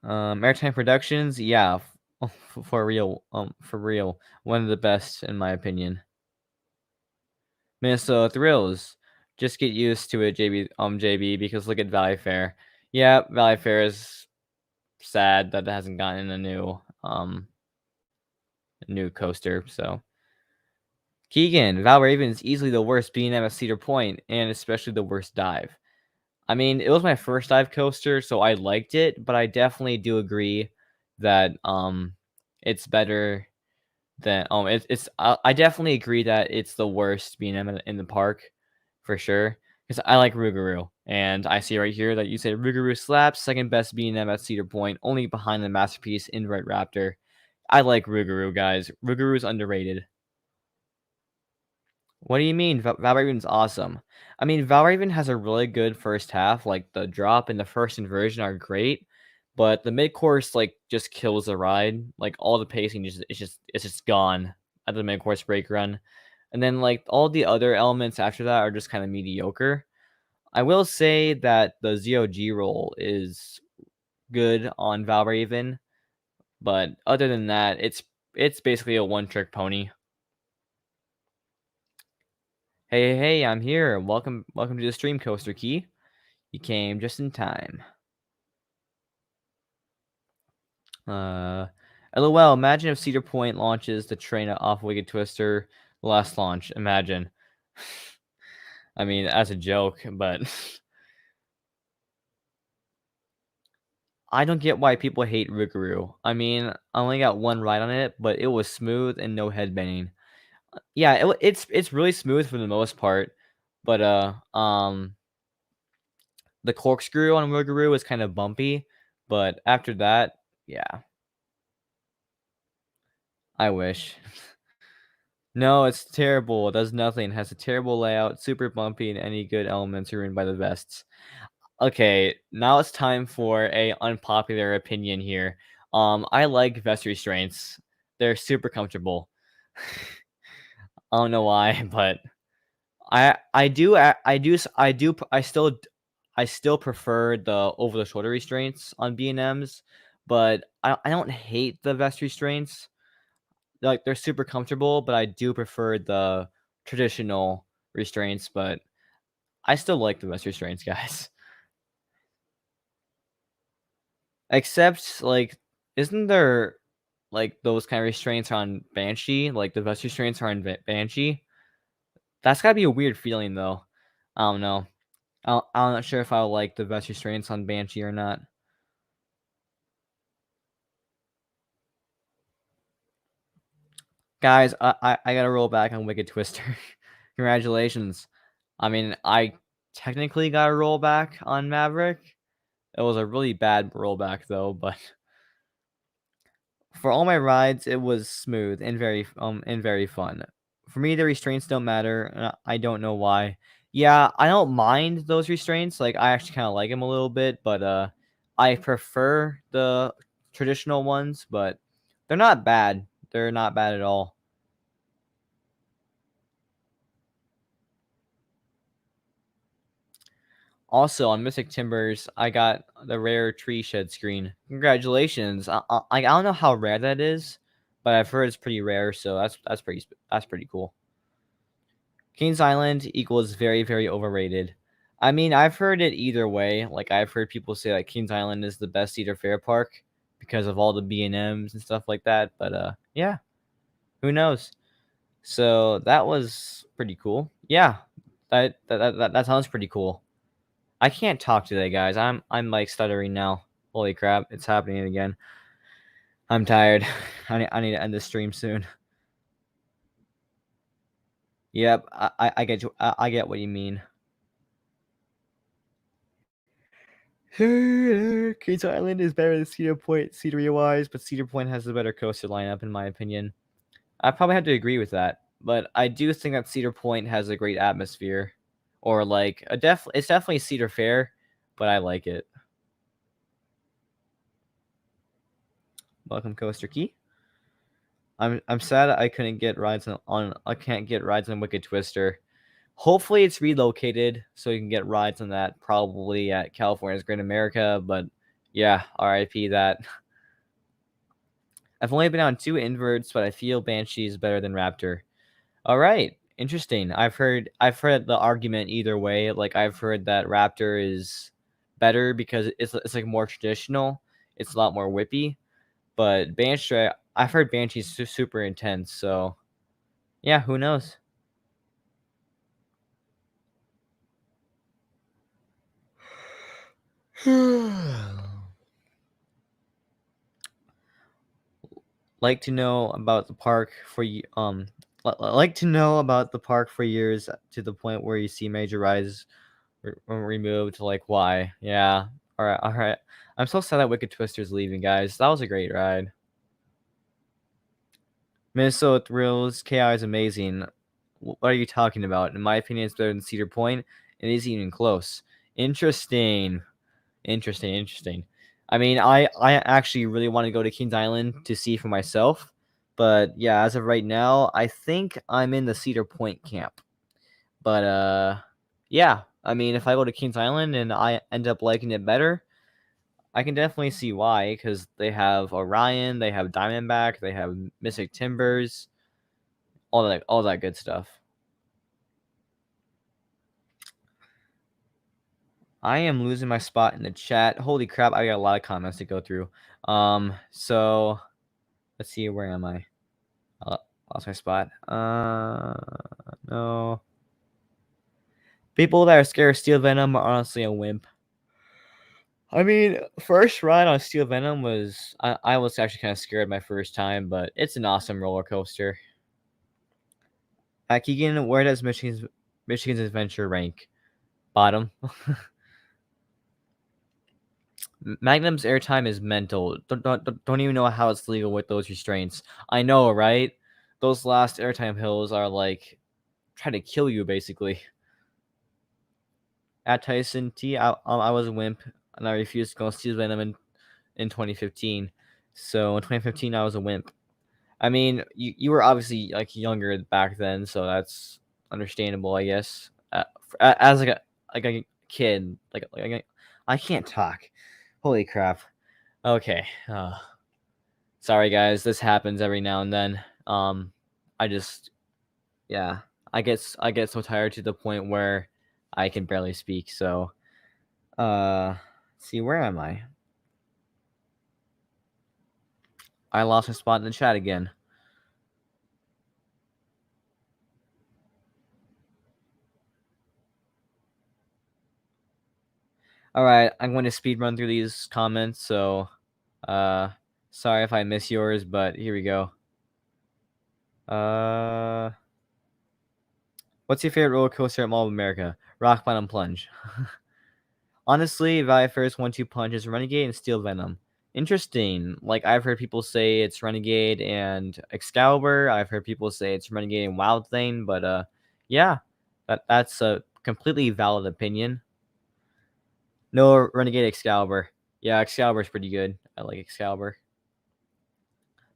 Maritime Productions, yeah, for real, for real, one of the best in my opinion. Minnesota Thrills, just get used to it, JB, because look at Valley Fair. Yeah, Valley Fair is sad that it hasn't gotten a new coaster. So Keegan, Valraven is easily the worst B&M at Cedar Point, and especially the worst dive. I mean, it was my first dive coaster, so I liked it, but I definitely do agree that it's better than it's I definitely agree that it's the worst B&M in the park for sure. Because I like Rougarou, and I see right here that you said Rougarou slaps second best B&M at Cedar Point, only behind the masterpiece Invert Raptor. I like Rougarou, guys. Rougarou is underrated. What do you mean? Valraven's awesome. I mean, Valraven has a really good first half. Like the drop and the first inversion are great, but the mid course like just kills the ride. Like all the pacing it's just gone at the mid course brake run, and then like all the other elements after that are just kind of mediocre. I will say that the ZOG roll is good on Valraven, but other than that, it's basically a one trick pony. Hey, I'm here. Welcome to the stream, Coaster Key. You came just in time. LOL, imagine if Cedar Point launches the train off Wicked Twister last launch. Imagine. I mean, as a joke, but I don't get why people hate Rougarou. I mean, I only got one ride on it, but it was smooth and no headbanging. Yeah, it's really smooth for the most part, but the corkscrew on Rougarou is kind of bumpy, but after that, yeah, I wish. No, it's terrible. It does nothing. It has a terrible layout, super bumpy, and any good elements are ruined by the vests. Okay, now it's time for a unpopular opinion here. I like vest restraints. They're super comfortable. I don't know why, but I still prefer the over the shoulder restraints on B&Ms, but I don't hate the vest restraints. Like they're super comfortable, but I do prefer the traditional restraints, but I still like the vest restraints, guys. Except like isn't there like those kind of restraints on Banshee? Like the vest restraints are on Banshee? That's gotta be a weird feeling though. I don't know. I'm not sure if I like the vest restraints on Banshee or not. Guys, I gotta roll back on Wicked Twister. Congratulations. I mean, I technically got a roll back on Maverick. It was a really bad rollback though, but for all my rides, it was smooth and very fun. For me, the restraints don't matter. And I don't know why. Yeah, I don't mind those restraints. Like I actually kind of like them a little bit, but I prefer the traditional ones. But they're not bad. They're not bad at all. Also, on Mystic Timbers, I got the rare tree shed screen. Congratulations! I don't know how rare that is, but I've heard it's pretty rare. So that's pretty cool. Kings Island equals very overrated. I mean, I've heard it either way. Like I've heard people say that Kings Island is the best Cedar Fair park because of all the B&Ms and stuff like that. But yeah, who knows? So that was pretty cool. Yeah, that sounds pretty cool. I can't talk today, guys. I'm like stuttering now. Holy crap, it's happening again. I'm tired. I need to end this stream soon. Yep, I get you. I get what you mean. Case Island is better than Cedar Point, scenery-wise, but Cedar Point has a better coaster lineup, in my opinion. I probably have to agree with that, but I do think that Cedar Point has a great atmosphere, or like it's definitely Cedar Fair, but I like it. Welcome, Coaster Key. I'm sad I couldn't get rides on I can't get rides on Wicked Twister. Hopefully it's relocated so you can get rides on that probably at California's Great America, but yeah, RIP that. I've only been on 2 inverts, but I feel Banshee is better than Raptor. All right, interesting. I've heard the argument either way. Like I've heard that Raptor is better because it's like more traditional. It's a lot more whippy, but Banshee I've heard Banshee's super intense. So yeah, who knows? Like to know about the park for like to know about the park for years to the point where you see major rides removed. Like why? Yeah. All right. I'm so sad that Wicked Twister's leaving, guys. That was a great ride. Minnesota Thrills KI is amazing. What are you talking about? In my opinion, it's better than Cedar Point. It isn't even close. Interesting. Interesting. I mean, I actually really want to go to Kings Island to see for myself, but yeah, as of right now, I think I'm in the Cedar Point camp. But yeah, I mean, if I go to Kings Island and I end up liking it better, I can definitely see why, because they have Orion, they have Diamondback, they have Mystic Timbers, all that good stuff. I am losing my spot in the chat. Holy crap, I got a lot of comments to go through. So let's see, where am I? Lost my spot. No. People that are scared of Steel Venom are honestly a wimp. I mean, first ride on Steel Venom was I was actually kind of scared my first time, but it's an awesome roller coaster. Keegan, where does Michigan's Adventure rank? Bottom. Magnum's airtime is mental. Don't even know how it's legal with those restraints. I know, right? Those last airtime hills are like trying to kill you, basically. At Tyson T, I was a wimp, and I refused to go Steel Venom in 2015. So in 2015, I was a wimp. I mean, you were obviously like younger back then, so that's understandable, I guess. As like a kid, I can't talk. Holy crap. Okay. Sorry guys, this happens every now and then. I just yeah, I get so tired to the point where I can barely speak. So, see, where am I? I lost my spot in the chat again. All right, I'm going to speed run through these comments. So, sorry if I miss yours, but here we go. What's your favorite roller coaster at Mall of America? Rock Bottom Plunge. Honestly, if I first 1-2 punch is Renegade and Steel Venom. Interesting. Like I've heard people say it's Renegade and Excalibur. I've heard people say it's Renegade and Wild Thing, but yeah, that's a completely valid opinion. No, Renegade Excalibur. Yeah, Excalibur's pretty good. I like Excalibur.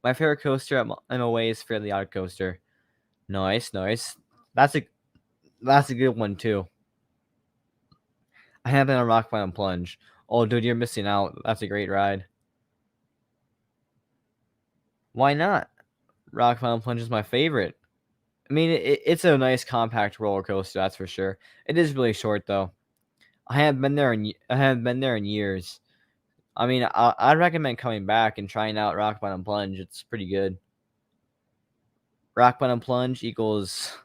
My favorite coaster at MOA is Fairly Odd Coaster. Nice. That's a good one too. I have been on Rock Bottom Plunge. Oh, dude, you're missing out. That's a great ride. Why not? Rock Bottom Plunge is my favorite. I mean, it's a nice compact roller coaster, that's for sure. It is really short though. I haven't been there in years. I mean, I'd recommend coming back and trying out Rock Bottom Plunge. It's pretty good. Rock Bottom Plunge equals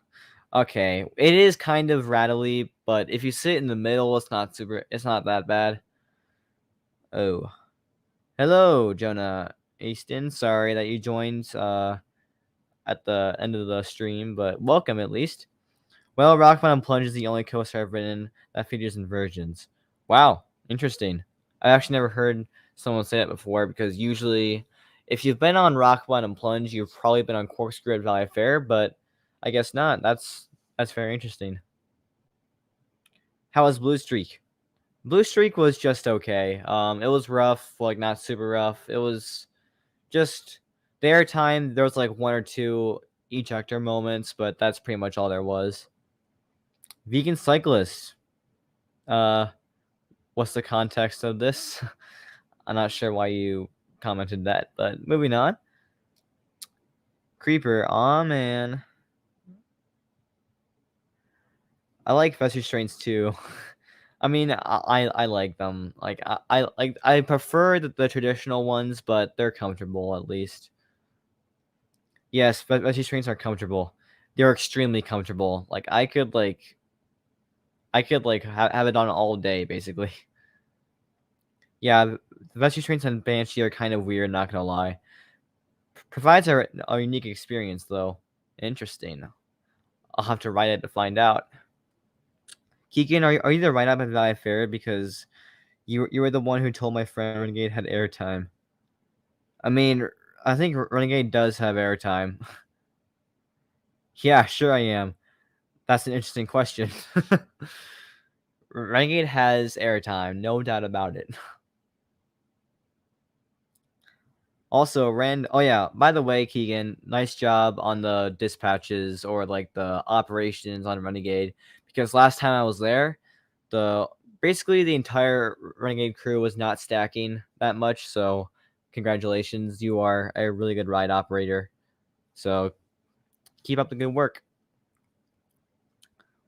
okay. It is kind of rattly, but if you sit in the middle, it's not that bad. Oh. Hello, Jonah Easton. Sorry that you joined at the end of the stream, but welcome at least. Well, Rock Bottom Plunge is the only coaster I've ridden that features inversions. Wow, interesting. I've actually never heard someone say that before, because usually, if you've been on Rock Bottom Plunge, you've probably been on Corkscrew at Valley Fair, but I guess not. That's very interesting. How was Blue Streak? Blue Streak was just okay. It was rough, like not super rough. It was just the airtime. There was like one or two ejector moments, but that's pretty much all there was. Vegan cyclist. Uh, what's the context of this? I'm not sure why you commented that, but moving on. Creeper. Aw, man. I like Vestige Strains too. I mean, I like them. Like I prefer the traditional ones, but they're comfortable at least. Yes, Vestige Strains are comfortable. They're extremely comfortable. Like I could have it on all day basically. Yeah, the Vestige Strains and Banshee are kind of weird, not gonna lie. Provides a unique experience though. Interesting. I'll have to write it to find out. Keegan, are you the write-up at Valley Fair? Because you were the one who told my friend Renegade had airtime. I mean, I think Renegade does have airtime. Yeah, sure I am. That's an interesting question. Renegade has airtime, no doubt about it. Also, oh yeah, by the way, Keegan, nice job on the dispatches or like the operations on Renegade, because last time I was there, basically the entire Renegade crew was not stacking that much, so congratulations, you are a really good ride operator. So keep up the good work.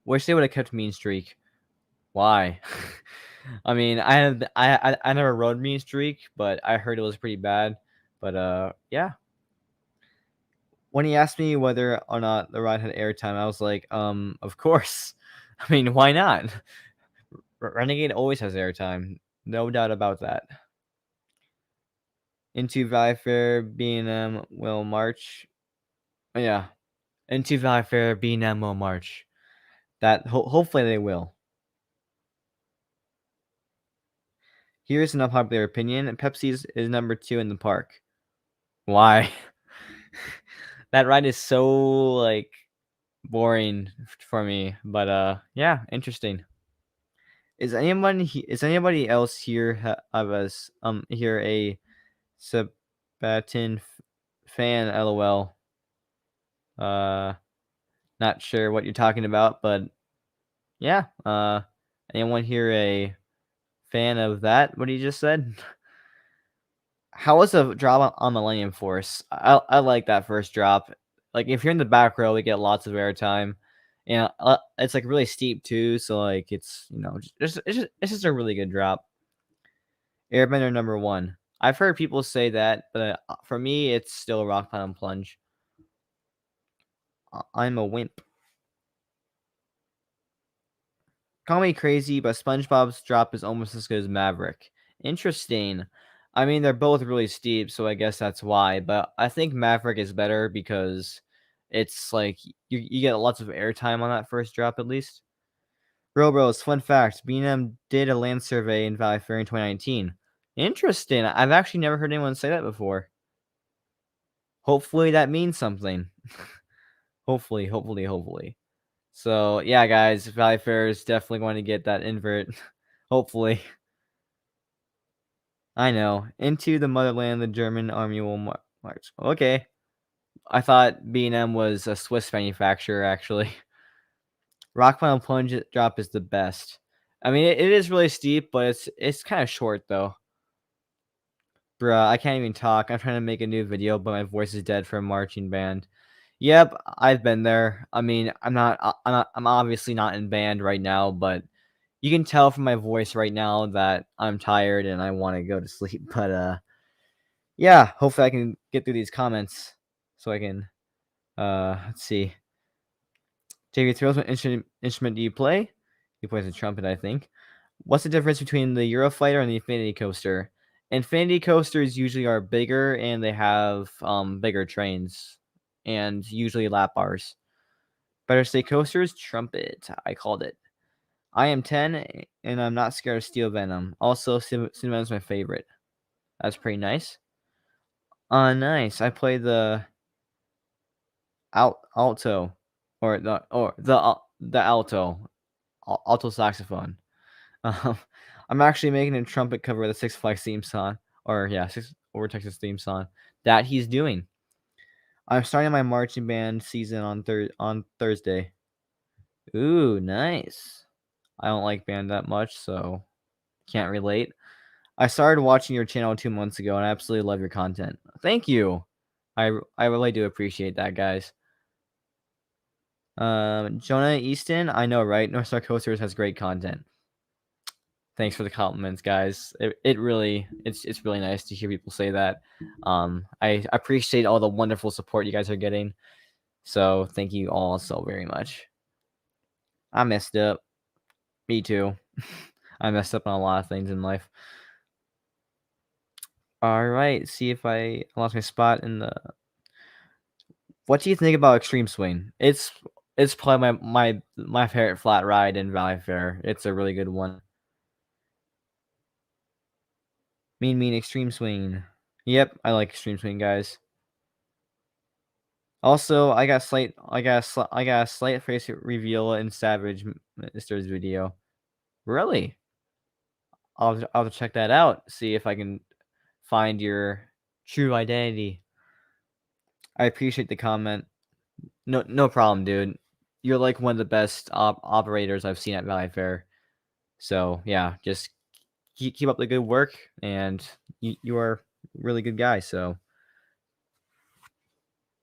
Wish they would have kept Mean Streak. Why? I mean, I never rode Mean Streak, but I heard it was pretty bad. But yeah. When he asked me whether or not the ride had airtime, I was like, of course. I mean, why not? Renegade always has airtime, no doubt about that. Into Valley Fair, B&M will march. Oh, yeah, into Valley Fair, B&M will march. That hopefully they will. Here's an unpopular opinion: Pepsi's is number 2 in the park. Why? That ride is so like boring for me, but yeah, interesting. Is anybody else here of us here a Sabatin fan? LOL. Not sure what you're talking about, but yeah. Anyone here a fan of that? What he just said? How was the drop on Millennium Force? I like that first drop. Like if you're in the back row, we get lots of airtime. And it's like really steep too, so like it's it's just a really good drop. Airbender number 1. I've heard people say that, but for me, it's still Rock Bottom Plunge. I'm a wimp. Call me crazy, but SpongeBob's drop is almost as good as Maverick. Interesting. I mean, they're both really steep, so I guess that's why. But I think Maverick is better because it's like you get lots of airtime on that first drop at least. Bros, fun fact: B&M did a land survey in Valley Fair in 2019. Interesting. I've actually never heard anyone say that before. Hopefully that means something. Hopefully. So yeah, guys, Valley Fair is definitely going to get that invert. Hopefully. I know. Into the motherland, the German army will march. Okay. I thought B&M was a Swiss manufacturer, actually. Rock Bottom Plunge drop is the best. I mean, it is really steep, but it's kind of short, though. Bruh, I can't even talk. I'm trying to make a new video, but my voice is dead for a marching band. Yep, I've been there. I mean, I'm obviously not in band right now, but you can tell from my voice right now that I'm tired and I want to go to sleep. But yeah, hopefully I can get through these comments so I can let's see. JV throws, what instrument do you play? He plays a trumpet, I think. What's the difference between the Eurofighter and the Infinity Coaster? Infinity coasters usually are bigger and they have bigger trains and usually lap bars. Better say coasters, trumpet. I called it. I am 10, and I'm not scared of steel venom. Also, Cinnamon is my favorite. That's pretty nice. Nice. I play the alto, or the alto saxophone. Um, I'm actually making a trumpet cover of the Six Flags theme song, or yeah, Six Over Texas theme song that he's doing. I'm starting my marching band season on Thursday. Ooh, nice. I don't like band that much, so can't relate. I started watching your channel 2 months ago, and I absolutely love your content. Thank you. I really do appreciate that, guys. Jonah Easton, I know, right? North Star Coasters has great content. Thanks for the compliments, guys. It's really nice to hear people say that. I appreciate all the wonderful support you guys are getting. So thank you all so very much. I messed up. Me too. I messed up on a lot of things in life. All right, see if I lost my spot in the. What do you think about Extreme Swing? It's probably my favorite flat ride in Valley Fair. It's a really good one. Mean Extreme Swing. Yep, I like Extreme Swing, guys. Also, I got a slight face reveal in Savage Mister's video. Really? I'll have to check that out. See if I can find your true identity. I appreciate the comment. No problem, dude. You're like one of the best operators I've seen at Valley Fair. So yeah, just keep up the good work, and you are a really good guy. So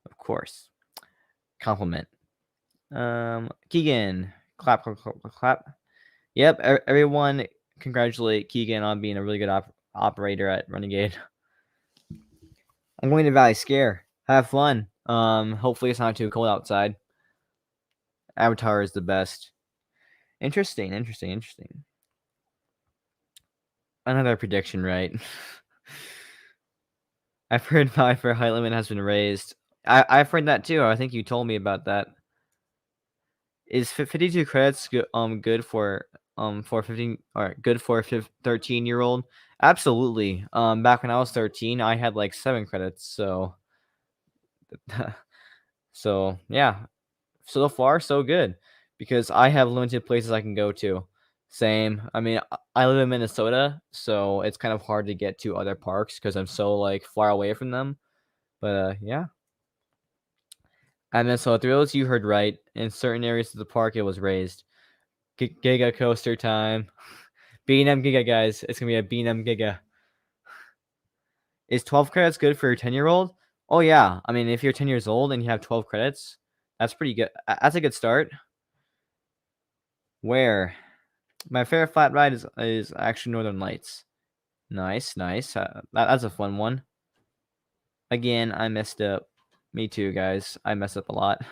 of course, compliment. Keegan, clap. Yep, everyone, congratulate Keegan on being a really good operator at Renegade. I'm going to Valley Scare. Have fun. Hopefully it's not too cold outside. Avatar is the best. Interesting. Another prediction, right? I've heard Valley Fair height limit has been raised. I've heard that too. I think you told me about that. Is 52 credits good for 15 or good for a 13-year-old? Absolutely. Back when I was 13, I had like 7 credits, so so yeah. So far so good, because I have limited places I can go to. Same. I mean, I live in Minnesota, so it's kind of hard to get to other parks because I'm so like far away from them. But yeah. And then so thrills, you heard right. In certain areas of the park, it was raised. Giga coaster time. B&M Giga, guys. It's gonna be a B&M Giga. Is 12 credits good for your 10-year-old? Oh yeah. I mean, if you're 10 years old and you have 12 credits, that's pretty good. That's a good start. Where? My favorite flat ride is actually Northern Lights. Nice. That's a fun one. Again, I messed up. Me too, guys. I messed up a lot.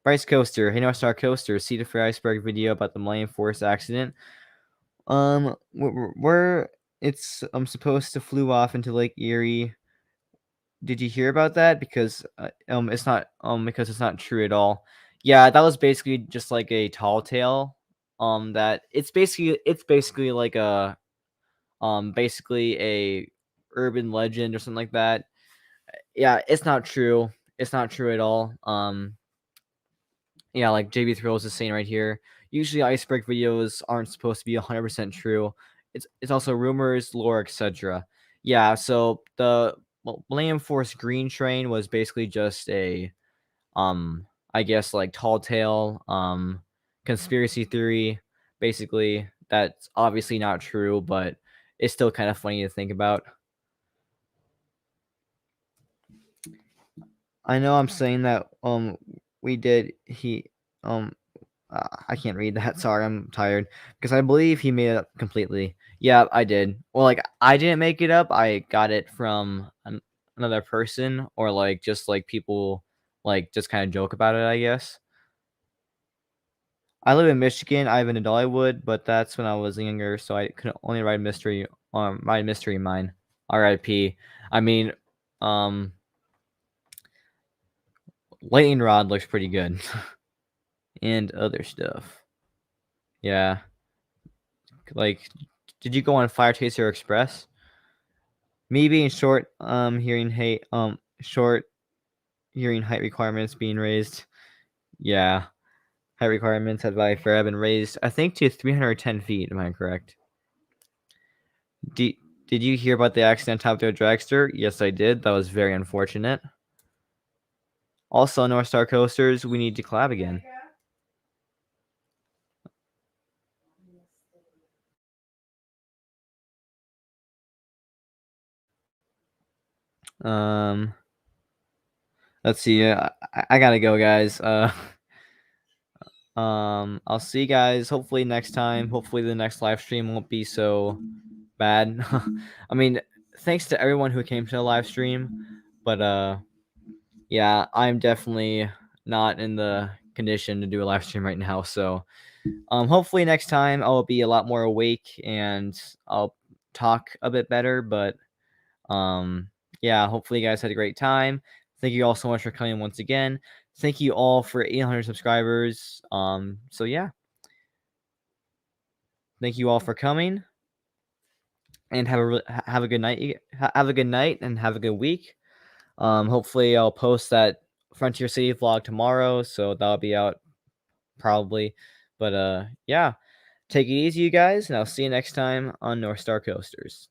Bryce Coaster. Hey, North Star Coaster. Cedar for Iceberg video about the Millennium Force accident. Where it's supposed to flew off into Lake Erie. Did you hear about that? Because it's not true at all. Yeah, that was basically just like a tall tale. That it's basically like a basically a urban legend or something like that. Yeah, it's not true. It's not true at all. Yeah, like JB Thrills is saying right here. Usually, Iceberg videos aren't supposed to be 100% true. It's also rumors, lore, etc. Yeah, so the Millennium Force Green Train was basically just a, I guess like tall tale, conspiracy theory. Basically, that's obviously not true, but it's still kind of funny to think about. I know I'm saying that we did I can't read that. Sorry, I'm tired. Because I believe he made it up completely. Yeah, I did. Well, like I didn't make it up. I got it from another person, or like just like people like just kind of joke about it, I guess. I live in Michigan. I have an Dollywood, but that's when I was younger, so I could only ride mystery mine. R.I.P. I mean, lightning rod looks pretty good. and other stuff. Yeah. Like, did you go on Fire Chaser Express? Me being short, hearing height requirements being raised. Yeah. Height requirements at Valley Fair have been raised, I think, to 310 feet. Am I correct? Did you hear about the accident on top of the dragster? Yes, I did. That was very unfortunate. Also, North Star Coasters, we need to collab again. Let's see. I gotta go, guys. I'll see you guys hopefully next time. Hopefully the next live stream won't be so bad. I mean, thanks to everyone who came to the live stream, but yeah, I'm definitely not in the condition to do a live stream right now. So, hopefully next time I'll be a lot more awake and I'll talk a bit better. But yeah, hopefully you guys had a great time. Thank you all so much for coming once again. Thank you all for 800 subscribers. So yeah, thank you all for coming, and have a good night. Have a good night and have a good week. Hopefully I'll post that Frontier City vlog tomorrow, so that'll be out probably. But yeah, take it easy, you guys, and I'll see you next time on North Star Coasters.